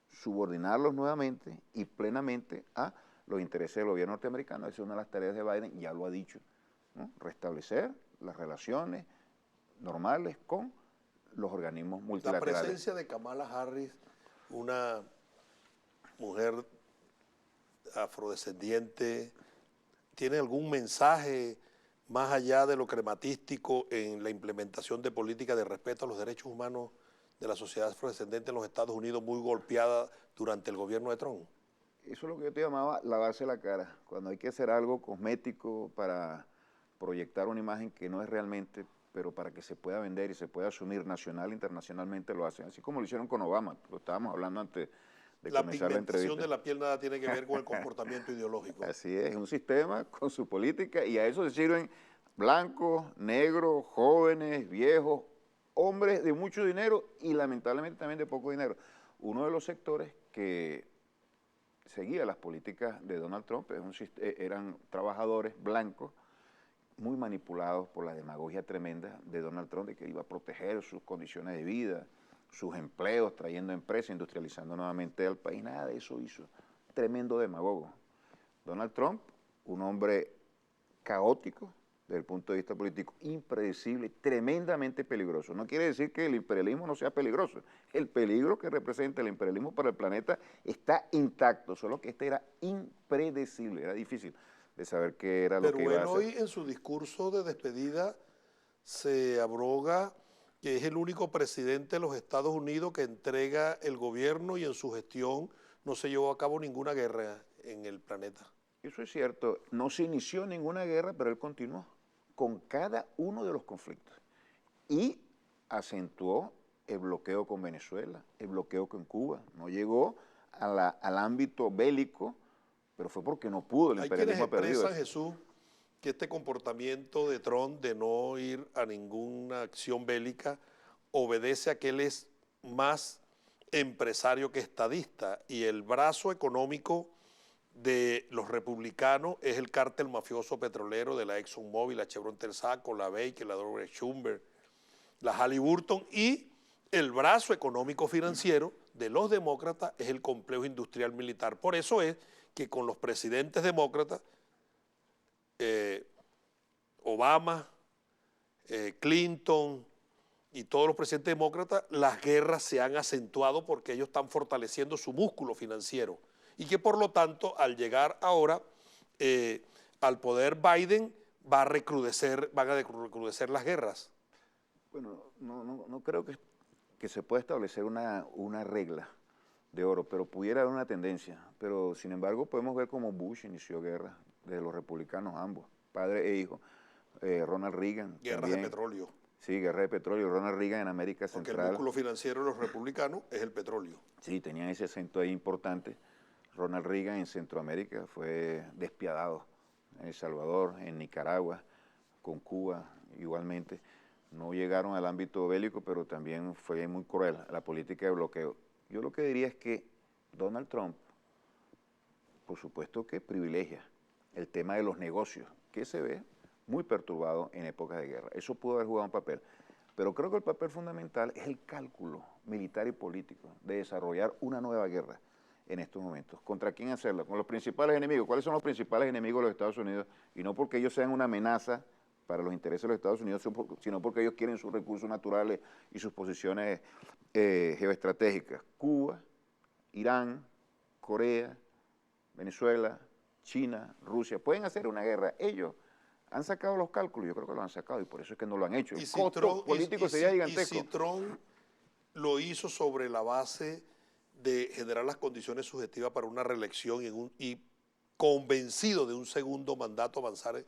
subordinarlos nuevamente y plenamente a los intereses del gobierno norteamericano? Esa es una de las tareas de Biden, ya lo ha dicho, ¿no? Restablecer las relaciones normales con los organismos La multilaterales. presencia de Kamala Harris, una mujer afrodescendiente, ¿tiene algún mensaje más allá de lo crematístico en la implementación de políticas de respeto a los derechos humanos de la sociedad afrodescendente en los Estados Unidos, muy golpeada durante el gobierno de Trump? Eso es lo que yo te llamaba lavarse la cara, cuando hay que hacer algo cosmético para proyectar una imagen que no es realmente, pero para que se pueda vender y se pueda asumir nacional e internacionalmente lo hacen, así como lo hicieron con Obama, lo estábamos hablando antes de La comenzar la entrevista. pigmentación de la piel nada tiene que ver con el comportamiento ideológico. Así es un sistema con su política y a eso se sirven blancos, negros, jóvenes, viejos, hombres de mucho dinero y lamentablemente también de poco dinero. Uno de los sectores que seguía las políticas de Donald Trump eran trabajadores blancos muy manipulados por la demagogia tremenda de Donald Trump, de que iba a proteger sus condiciones de vida, sus empleos, trayendo empresas, industrializando nuevamente al país. Nada de eso hizo. Tremendo demagogo. Donald Trump, un hombre caótico desde el punto de vista político, impredecible, tremendamente peligroso. No quiere decir que el imperialismo no sea peligroso. El peligro que representa el imperialismo para el planeta está intacto, solo que este era impredecible, era difícil de saber qué era lo que iba a hacer. Pero él hoy en su discurso de despedida se abroga que es el único presidente de los Estados Unidos que entrega el gobierno y en su gestión no se llevó a cabo ninguna guerra en el planeta. Eso es cierto. No se inició ninguna guerra, pero él continuó con cada uno de los conflictos. Y acentuó el bloqueo con Venezuela, el bloqueo con Cuba. No llegó al ámbito bélico, pero fue porque no pudo, el imperialismo ha perdido. Hay quienes expresan, Jesús, que este comportamiento de Trump de no ir a ninguna acción bélica obedece a que él es más empresario que estadista y el brazo económico de los republicanos es el cártel mafioso petrolero de la ExxonMobil, la Chevron Texaco, la Baker, la Dover Schumber, la Halliburton, y el brazo económico financiero de los demócratas es el complejo industrial militar. Por eso es que con los presidentes demócratas, Obama, Clinton y todos los presidentes demócratas, las guerras se han acentuado porque ellos están fortaleciendo su músculo financiero y que por lo tanto al llegar ahora al poder Biden van a recrudecer las guerras. Bueno, no creo que se pueda establecer una regla de oro, pero pudiera haber una tendencia. Pero sin embargo podemos ver cómo Bush inició guerra de los republicanos ambos, padre e hijo. Ronald Reagan. Guerras de petróleo. Sí, guerra de petróleo. Ronald Reagan en América Porque Central. el músculo financiero de los republicanos es el petróleo. Sí, tenían ese acento ahí importante. Ronald Reagan en Centroamérica fue despiadado. En El Salvador, en Nicaragua, con Cuba igualmente. No llegaron al ámbito bélico, pero también fue muy cruel la política de bloqueo. Yo lo que diría es que Donald Trump, por supuesto que privilegia el tema de los negocios, que se ve muy perturbado en épocas de guerra. Eso pudo haber jugado un papel. Pero creo que el papel fundamental es el cálculo militar y político de desarrollar una nueva guerra en estos momentos. ¿Contra quién hacerla? Con los principales enemigos. ¿Cuáles son los principales enemigos de los Estados Unidos? Y no porque ellos sean una amenaza para los intereses de los Estados Unidos, sino porque ellos quieren sus recursos naturales y sus posiciones geoestratégicas. Cuba, Irán, Corea, Venezuela, China, Rusia. Pueden hacer una guerra. Ellos han sacado los cálculos, yo creo que lo han sacado y por eso es que no lo han hecho. El costo político sería gigantesco. Y si Trump lo hizo sobre la base de generar las condiciones subjetivas para una reelección y convencido de un segundo mandato, avanzar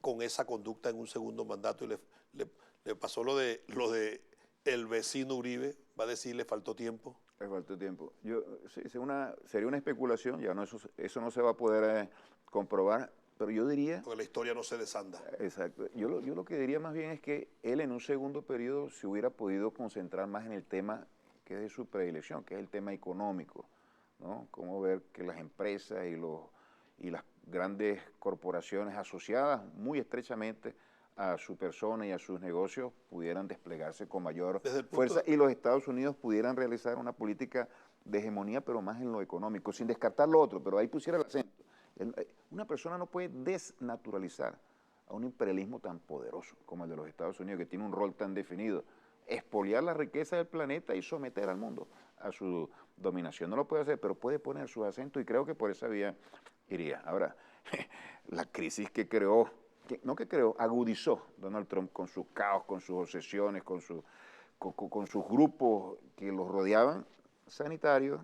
con esa conducta en un segundo mandato y le pasó lo de el vecino Uribe, va a decir, le faltó tiempo. Le faltó tiempo. Sería una especulación, ya no, eso no se va a poder comprobar, pero yo diría... Porque la historia no se desanda. Exacto. Yo lo que diría más bien es que él en un segundo periodo se hubiera podido concentrar más en el tema que es de su predilección, que es el tema económico, ¿no? Cómo ver que las empresas y las grandes corporaciones asociadas muy estrechamente a su persona y a sus negocios pudieran desplegarse con mayor fuerza y los Estados Unidos pudieran realizar una política de hegemonía, pero más en lo económico, sin descartar lo otro, pero ahí pusiera el acento. Una persona no puede desnaturalizar a un imperialismo tan poderoso como el de los Estados Unidos, que tiene un rol tan definido, expoliar la riqueza del planeta y someter al mundo a su dominación. No lo puede hacer, pero puede poner su acento y creo que por esa vía iría. Ahora, la crisis que creó, agudizó Donald Trump con sus caos, con sus obsesiones, con sus grupos que los rodeaban, sanitario,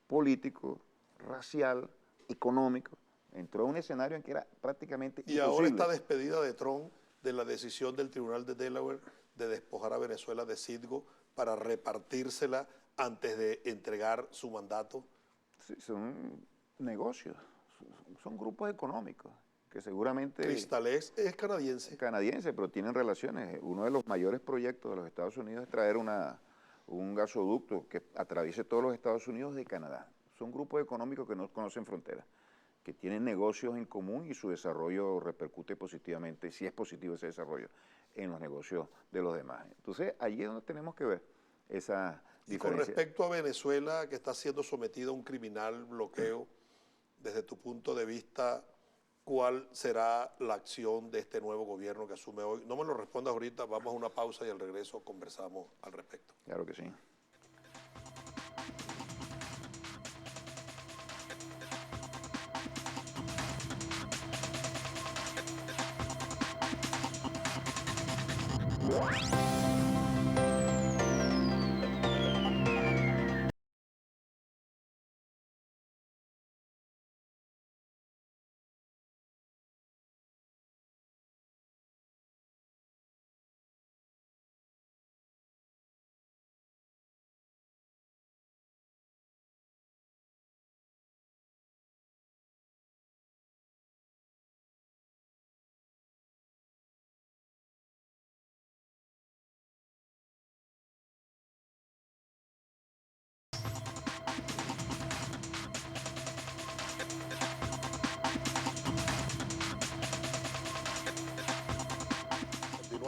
político, racial, económico. Entró a un escenario en que era prácticamente imposible. Y ahora esta despedida de Trump de la decisión del Tribunal de Delaware de despojar a Venezuela de Citgo para repartírsela antes de entregar su mandato. Sí, son negocios, son grupos económicos que seguramente... Cristalex es canadiense. Canadiense, pero tienen relaciones. Uno de los mayores proyectos de los Estados Unidos es traer un gasoducto que atraviese todos los Estados Unidos de Canadá. Son grupos económicos que no conocen fronteras, que tienen negocios en común y su desarrollo repercute positivamente, si es positivo ese desarrollo, en los negocios de los demás. Entonces, allí es donde tenemos que ver esa diferencia. Y con respecto a Venezuela, que está siendo sometida a un criminal bloqueo, desde tu punto de vista, ¿cuál será la acción de este nuevo gobierno que asume hoy? No me lo respondas ahorita, vamos a una pausa y al regreso conversamos al respecto. Claro que sí.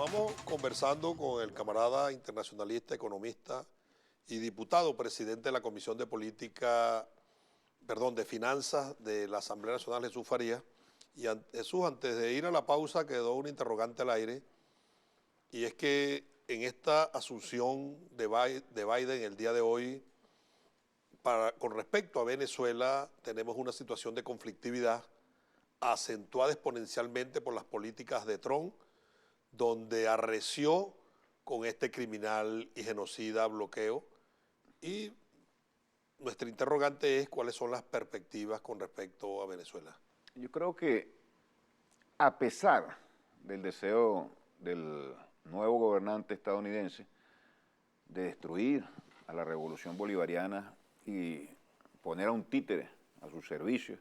Continuamos conversando con el camarada internacionalista, economista y diputado presidente de la Comisión de de Finanzas de la Asamblea Nacional, Jesús Farías. Y Jesús, antes de ir a la pausa, quedó un interrogante al aire, y es que en esta asunción de Biden el día de hoy, con respecto a Venezuela, tenemos una situación de conflictividad acentuada exponencialmente por las políticas de Trump, donde arreció con este criminal y genocida bloqueo. Y nuestra interrogante es cuáles son las perspectivas con respecto a Venezuela. Yo creo que a pesar del deseo del nuevo gobernante estadounidense de destruir a la revolución bolivariana y poner a un títere a su servicio,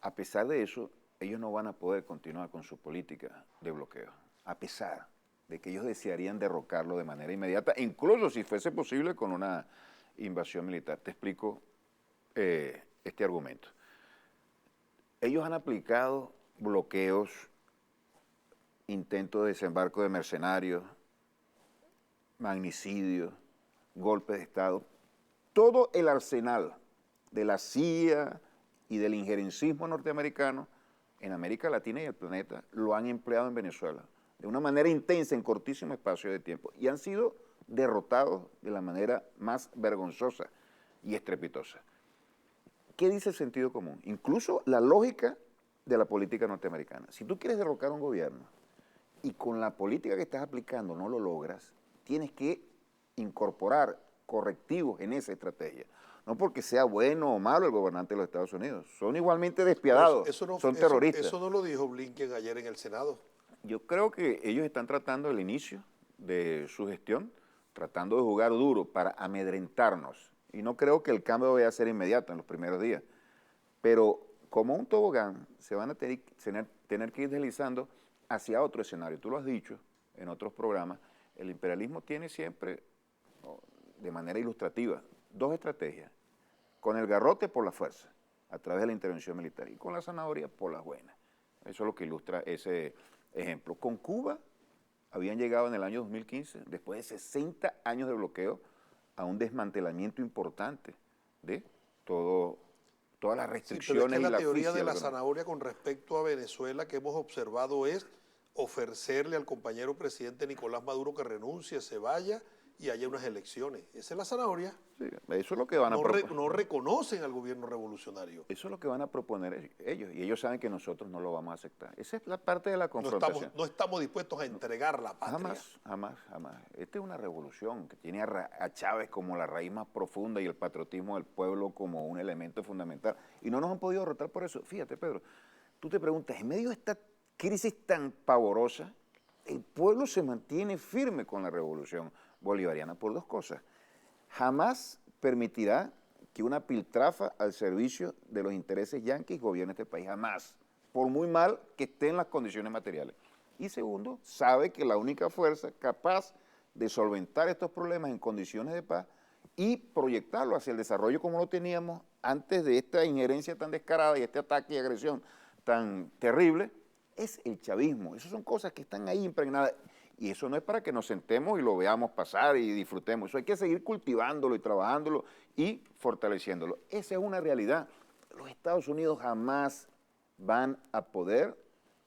a pesar de eso, ellos no van a poder continuar con su política de bloqueo, a pesar de que ellos desearían derrocarlo de manera inmediata, incluso si fuese posible con una invasión militar. Te explico este argumento. Ellos han aplicado bloqueos, intentos de desembarco de mercenarios, magnicidios, golpes de Estado, todo el arsenal de la CIA y del injerencismo norteamericano en América Latina y el planeta lo han empleado en Venezuela de una manera intensa en cortísimo espacio de tiempo y han sido derrotados de la manera más vergonzosa y estrepitosa. ¿Qué dice el sentido común? Incluso la lógica de la política norteamericana. Si tú quieres derrocar un gobierno y con la política que estás aplicando no lo logras, tienes que incorporar correctivos en esa estrategia. No porque sea bueno o malo el gobernante de los Estados Unidos, son igualmente despiadados, son terroristas. Eso no lo dijo Blinken ayer en el Senado. Yo creo que ellos están tratando el inicio de su gestión, tratando de jugar duro para amedrentarnos. Y no creo que el cambio vaya a ser inmediato en los primeros días. Pero como un tobogán, se van a tener que ir deslizando hacia otro escenario. Tú lo has dicho en otros programas, el imperialismo tiene siempre, de manera ilustrativa, dos estrategias. Con el garrote por la fuerza, a través de la intervención militar, y con la zanahoria por las buenas. Eso es lo que ilustra ese ejemplo. Con Cuba habían llegado en el año 2015, después de 60 años de bloqueo, a un desmantelamiento importante de todas las restricciones. Sí, pero es que y la teoría de la asfixia zanahoria con respecto a Venezuela que hemos observado es ofrecerle al compañero presidente Nicolás Maduro que renuncie, se vaya y haya unas elecciones. Esa es la zanahoria. Sí, eso es lo que van a proponer. No reconocen al gobierno revolucionario. Eso es lo que van a proponer ellos, y ellos saben que nosotros no lo vamos a aceptar. Esa es la parte de la confrontación. No estamos dispuestos a entregar la patria. Jamás. Esta es una revolución que tiene a Chávez como la raíz más profunda y el patriotismo del pueblo como un elemento fundamental. Y no nos han podido derrotar por eso. Fíjate, Pedro, tú te preguntas, en medio de esta crisis tan pavorosa, el pueblo se mantiene firme con la revolución bolivariana por dos cosas. Jamás permitirá que una piltrafa al servicio de los intereses yanquis gobierne este país, jamás, por muy mal que estén las condiciones materiales. Y segundo, sabe que la única fuerza capaz de solventar estos problemas en condiciones de paz y proyectarlo hacia el desarrollo como lo teníamos antes de esta injerencia tan descarada y este ataque y agresión tan terrible, es el chavismo. Esas son cosas que están ahí impregnadas. Y eso no es para que nos sentemos y lo veamos pasar y disfrutemos. Eso hay que seguir cultivándolo y trabajándolo y fortaleciéndolo. Esa es una realidad. Los Estados Unidos jamás van a poder,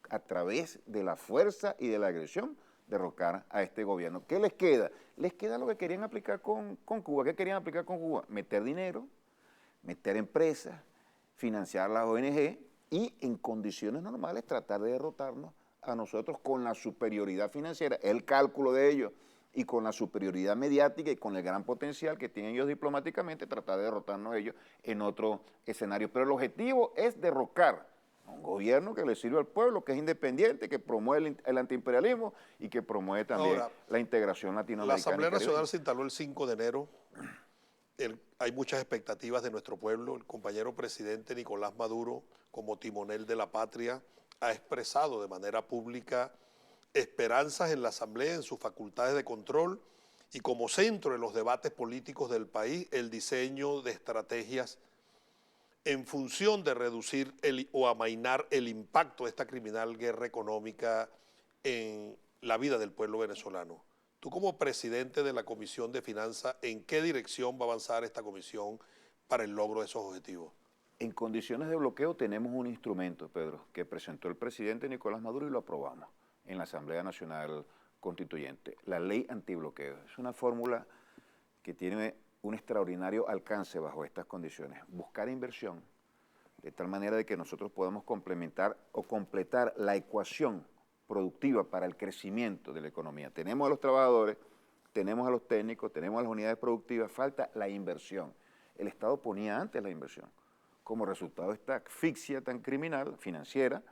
a través de la fuerza y de la agresión, derrocar a este gobierno. ¿Qué les queda? Les queda lo que querían aplicar con Cuba. ¿Qué querían aplicar con Cuba? Meter dinero, meter empresas, financiar las ONG y en condiciones normales tratar de derrotarnos a nosotros con la superioridad financiera, el cálculo de ellos, y con la superioridad mediática y con el gran potencial que tienen ellos diplomáticamente, tratar de derrotarnos ellos en otro escenario. Pero el objetivo es derrocar a un gobierno que le sirve al pueblo, que es independiente, que promueve el antiimperialismo y que promueve también la integración latinoamericana. La Asamblea Nacional se instaló el 5 de enero. Hay muchas expectativas de nuestro pueblo. El compañero presidente Nicolás Maduro, como timonel de la patria, ha expresado de manera pública esperanzas en la Asamblea, en sus facultades de control y como centro de los debates políticos del país, el diseño de estrategias en función de reducir o amainar el impacto de esta criminal guerra económica en la vida del pueblo venezolano. Tú como presidente de la Comisión de Finanzas, ¿en qué dirección va a avanzar esta comisión para el logro de esos objetivos? En condiciones de bloqueo tenemos un instrumento, Pedro, que presentó el presidente Nicolás Maduro y lo aprobamos en la Asamblea Nacional Constituyente, la ley antibloqueo. Es una fórmula que tiene un extraordinario alcance bajo estas condiciones. Buscar inversión de tal manera de que nosotros podamos complementar o completar la ecuación productiva para el crecimiento de la economía. Tenemos a los trabajadores, tenemos a los técnicos, tenemos a las unidades productivas, falta la inversión. El Estado ponía antes la inversión. Como resultado de esta asfixia tan criminal, financiera,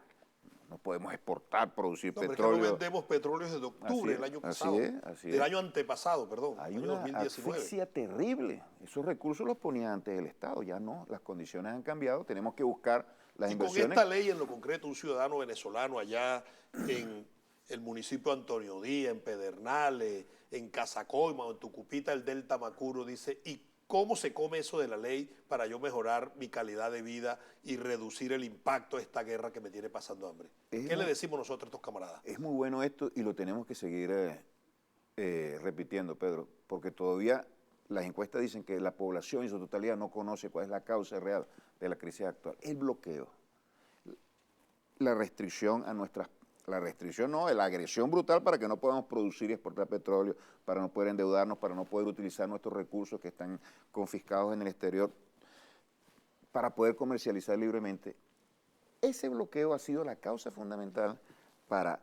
no podemos exportar, producir No, pero petróleo. es que no vendemos petróleo desde octubre del año pasado. Del año antepasado, perdón. Hay año una 2019. asfixia terrible. Esos recursos los ponía antes el Estado, ya no. Las condiciones han cambiado, tenemos que buscar las Y inversiones. con esta ley en lo concreto, un ciudadano venezolano allá en el municipio de Antonio Díaz, en Pedernales, en Casacoima o en Tucupita, el Delta Macuro, dice, ¿y cómo se come eso de la ley para yo mejorar mi calidad de vida y reducir el impacto de esta guerra que me tiene pasando hambre? ¿Qué le decimos nosotros a estos camaradas? Es muy bueno esto y lo tenemos que seguir repitiendo, Pedro, porque todavía las encuestas dicen que la población en su totalidad no conoce cuál es la causa real de la crisis actual. El bloqueo, la restricción a nuestras... La restricción no, la agresión brutal para que no podamos producir y exportar petróleo, para no poder endeudarnos, para no poder utilizar nuestros recursos que están confiscados en el exterior, para poder comercializar libremente. Ese bloqueo ha sido la causa fundamental para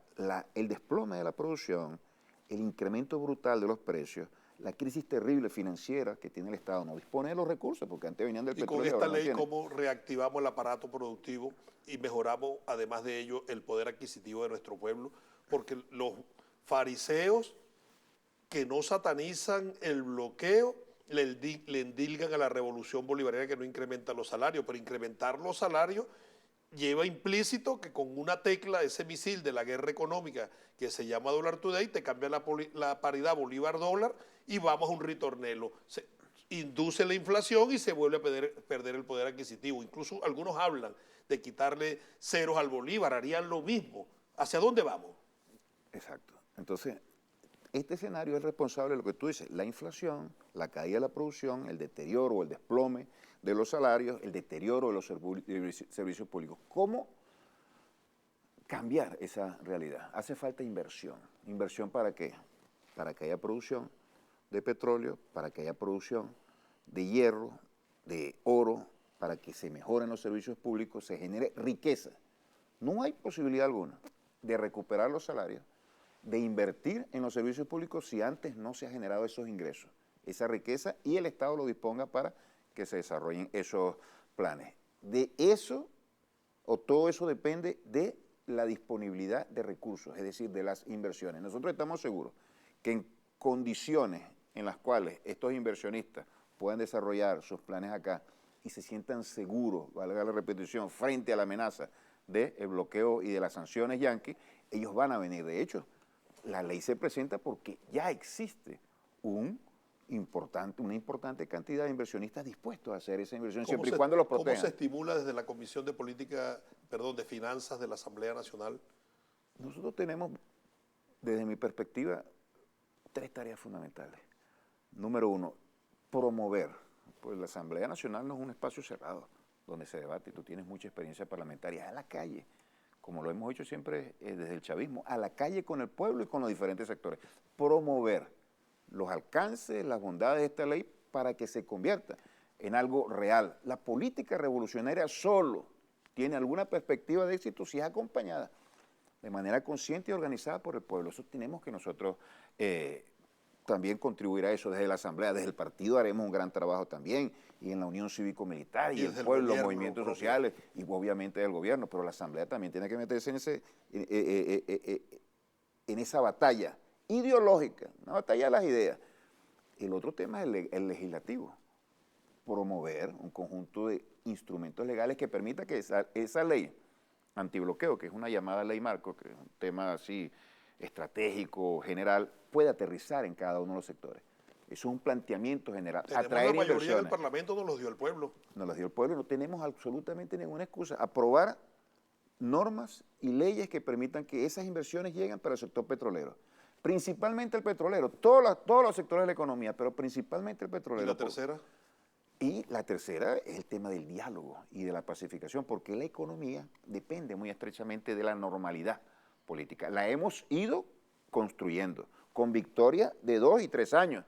el desplome de la producción, el incremento brutal de los precios, la crisis terrible financiera que tiene el Estado. No dispone de los recursos, porque antes venían del Y petróleo. con esta ahora no ley, tiene. ¿cómo reactivamos el aparato productivo y mejoramos, además de ello, el poder adquisitivo de nuestro pueblo? Porque los fariseos que no satanizan el bloqueo le endilgan a la revolución bolivariana que no incrementa los salarios, pero incrementar los salarios lleva implícito que con una tecla, ese misil de la guerra económica que se llama Dollar Today, te cambia la paridad Bolívar-dólar y vamos a un ritornelo. Se induce la inflación y se vuelve a perder el poder adquisitivo. Incluso algunos hablan de quitarle ceros al Bolívar, harían lo mismo. ¿Hacia dónde vamos? Exacto. Entonces, este escenario es responsable de lo que tú dices, la inflación, la caída de la producción, el deterioro o el desplome de los salarios, el deterioro de los servicios públicos. ¿Cómo cambiar esa realidad? Hace falta inversión. ¿Inversión para qué? Para que haya producción de petróleo, para que haya producción de hierro, de oro, para que se mejoren los servicios públicos, se genere riqueza. No hay posibilidad alguna de recuperar los salarios, de invertir en los servicios públicos si antes no se ha generado esos ingresos, esa riqueza, y el Estado lo disponga para que se desarrollen esos planes. De eso, o todo eso depende de la disponibilidad de recursos, es decir, de las inversiones. Nosotros estamos seguros que en condiciones en las cuales estos inversionistas puedan desarrollar sus planes acá y se sientan seguros, valga la repetición, frente a la amenaza del bloqueo y de las sanciones yanquis, ellos van a venir. De hecho, la ley se presenta porque ya existe una importante cantidad de inversionistas dispuestos a hacer esa inversión, siempre y cuando los protejan. ¿Cómo se estimula desde la Comisión de de Finanzas de la Asamblea Nacional? Nosotros tenemos, desde mi perspectiva, 3 tareas fundamentales. Número 1, promover. Pues la Asamblea Nacional no es un espacio cerrado donde se debate, tú tienes mucha experiencia parlamentaria, es a la calle, como lo hemos hecho siempre desde el chavismo, a la calle con el pueblo y con los diferentes sectores. Promover los alcances, las bondades de esta ley para que se convierta en algo real. La política revolucionaria solo tiene alguna perspectiva de éxito si es acompañada de manera consciente y organizada por el pueblo. Eso tenemos que nosotros también contribuir a eso desde la Asamblea, desde el partido haremos un gran trabajo también, y en la Unión Cívico-Militar, y el pueblo, los movimientos sociales, y obviamente del gobierno, pero la Asamblea también tiene que meterse en esa batalla ideológica, una batalla de las ideas. El otro tema es el legislativo, promover un conjunto de instrumentos legales que permita que esa ley antibloqueo, que es una llamada ley marco, que es un tema así estratégico, general, puede aterrizar en cada uno de los sectores. Eso es un planteamiento general. Tenemos atraer la mayoría inversiones. del Parlamento, nos los dio el pueblo. Nos los dio el pueblo, no tenemos absolutamente ninguna excusa. Aprobar normas y leyes que permitan que esas inversiones lleguen para el sector petrolero. Principalmente el petrolero, todos los sectores de la economía, pero principalmente el petrolero. ¿Y la tercera? Y la tercera es el tema del diálogo y de la pacificación, porque la economía depende muy estrechamente de la normalidad política. La hemos ido construyendo con victoria de 2 y 3 años.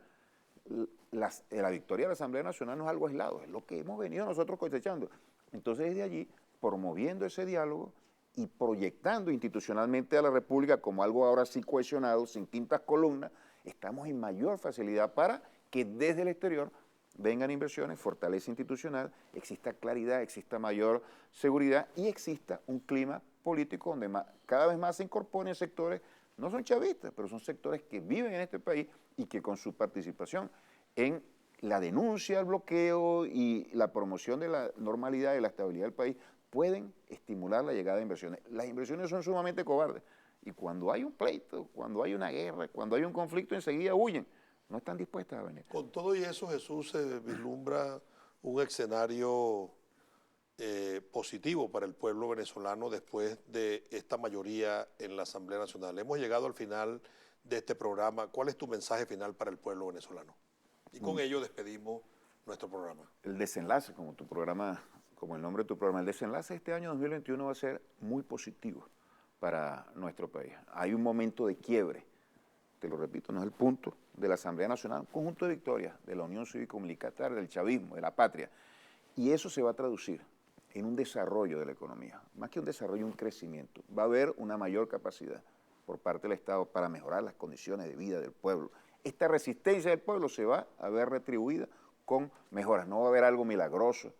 La victoria de la Asamblea Nacional no es algo aislado, es lo que hemos venido nosotros cosechando. Entonces, desde allí, promoviendo ese diálogo y proyectando institucionalmente a la República como algo ahora sí cohesionado, sin quintas columnas, estamos en mayor facilidad para que desde el exterior vengan inversiones, fortaleza institucional, exista claridad, exista mayor seguridad y exista un clima político donde cada vez más se incorporen sectores, no son chavistas, pero son sectores que viven en este país y que con su participación en la denuncia al bloqueo y la promoción de la normalidad y la estabilidad del país pueden estimular la llegada de inversiones. Las inversiones son sumamente cobardes y cuando hay un pleito, cuando hay una guerra, cuando hay un conflicto, enseguida huyen. No están dispuestas a venir. Con todo y eso, Jesús, se vislumbra un escenario positivo para el pueblo venezolano después de esta mayoría en la Asamblea Nacional. Hemos llegado al final de este programa. ¿Cuál es tu mensaje final para el pueblo venezolano? Y con ello despedimos nuestro programa. El desenlace, como tu programa, como el nombre de tu programa, el desenlace de este año 2021 va a ser muy positivo para nuestro país. Hay un momento de quiebre, te lo repito, no es el punto de la Asamblea Nacional, un conjunto de victorias de la Unión Cívico-Militar, del chavismo, de la patria. Y eso se va a traducir en un desarrollo de la economía, más que un desarrollo, un crecimiento. Va a haber una mayor capacidad por parte del Estado para mejorar las condiciones de vida del pueblo. Esta resistencia del pueblo se va a ver retribuida con mejoras. No va a haber algo milagroso,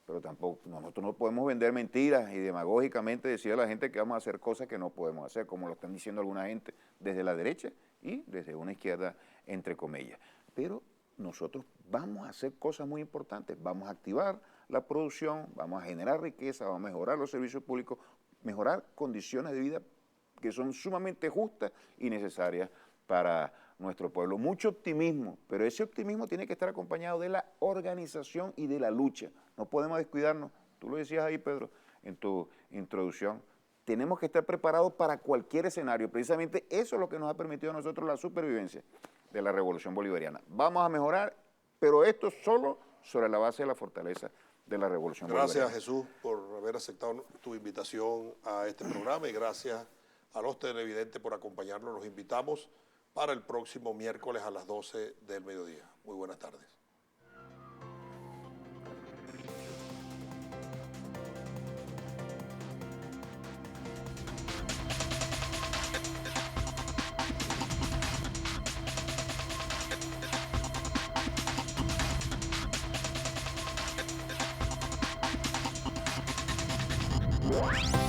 pero tampoco nosotros no podemos vender mentiras y demagógicamente decir a la gente que vamos a hacer cosas que no podemos hacer, como lo están diciendo alguna gente desde la derecha y desde una izquierda, entre comillas. Pero nosotros vamos a hacer cosas muy importantes, vamos a activar la producción, vamos a generar riqueza, vamos a mejorar los servicios públicos, mejorar condiciones de vida que son sumamente justas y necesarias para nuestro pueblo. Mucho optimismo, pero ese optimismo tiene que estar acompañado de la organización y de la lucha. No podemos descuidarnos, tú lo decías ahí, Pedro, en tu introducción. Tenemos que estar preparados para cualquier escenario. Precisamente eso es lo que nos ha permitido a nosotros la supervivencia de la Revolución Bolivariana. Vamos a mejorar, pero esto solo sobre la base de la fortaleza de la Revolución Bolivariana. Gracias, Jesús, por haber aceptado tu invitación a este programa y gracias a los televidentes por acompañarnos. Los invitamos para el próximo miércoles a las 12 del mediodía. Muy buenas tardes. What?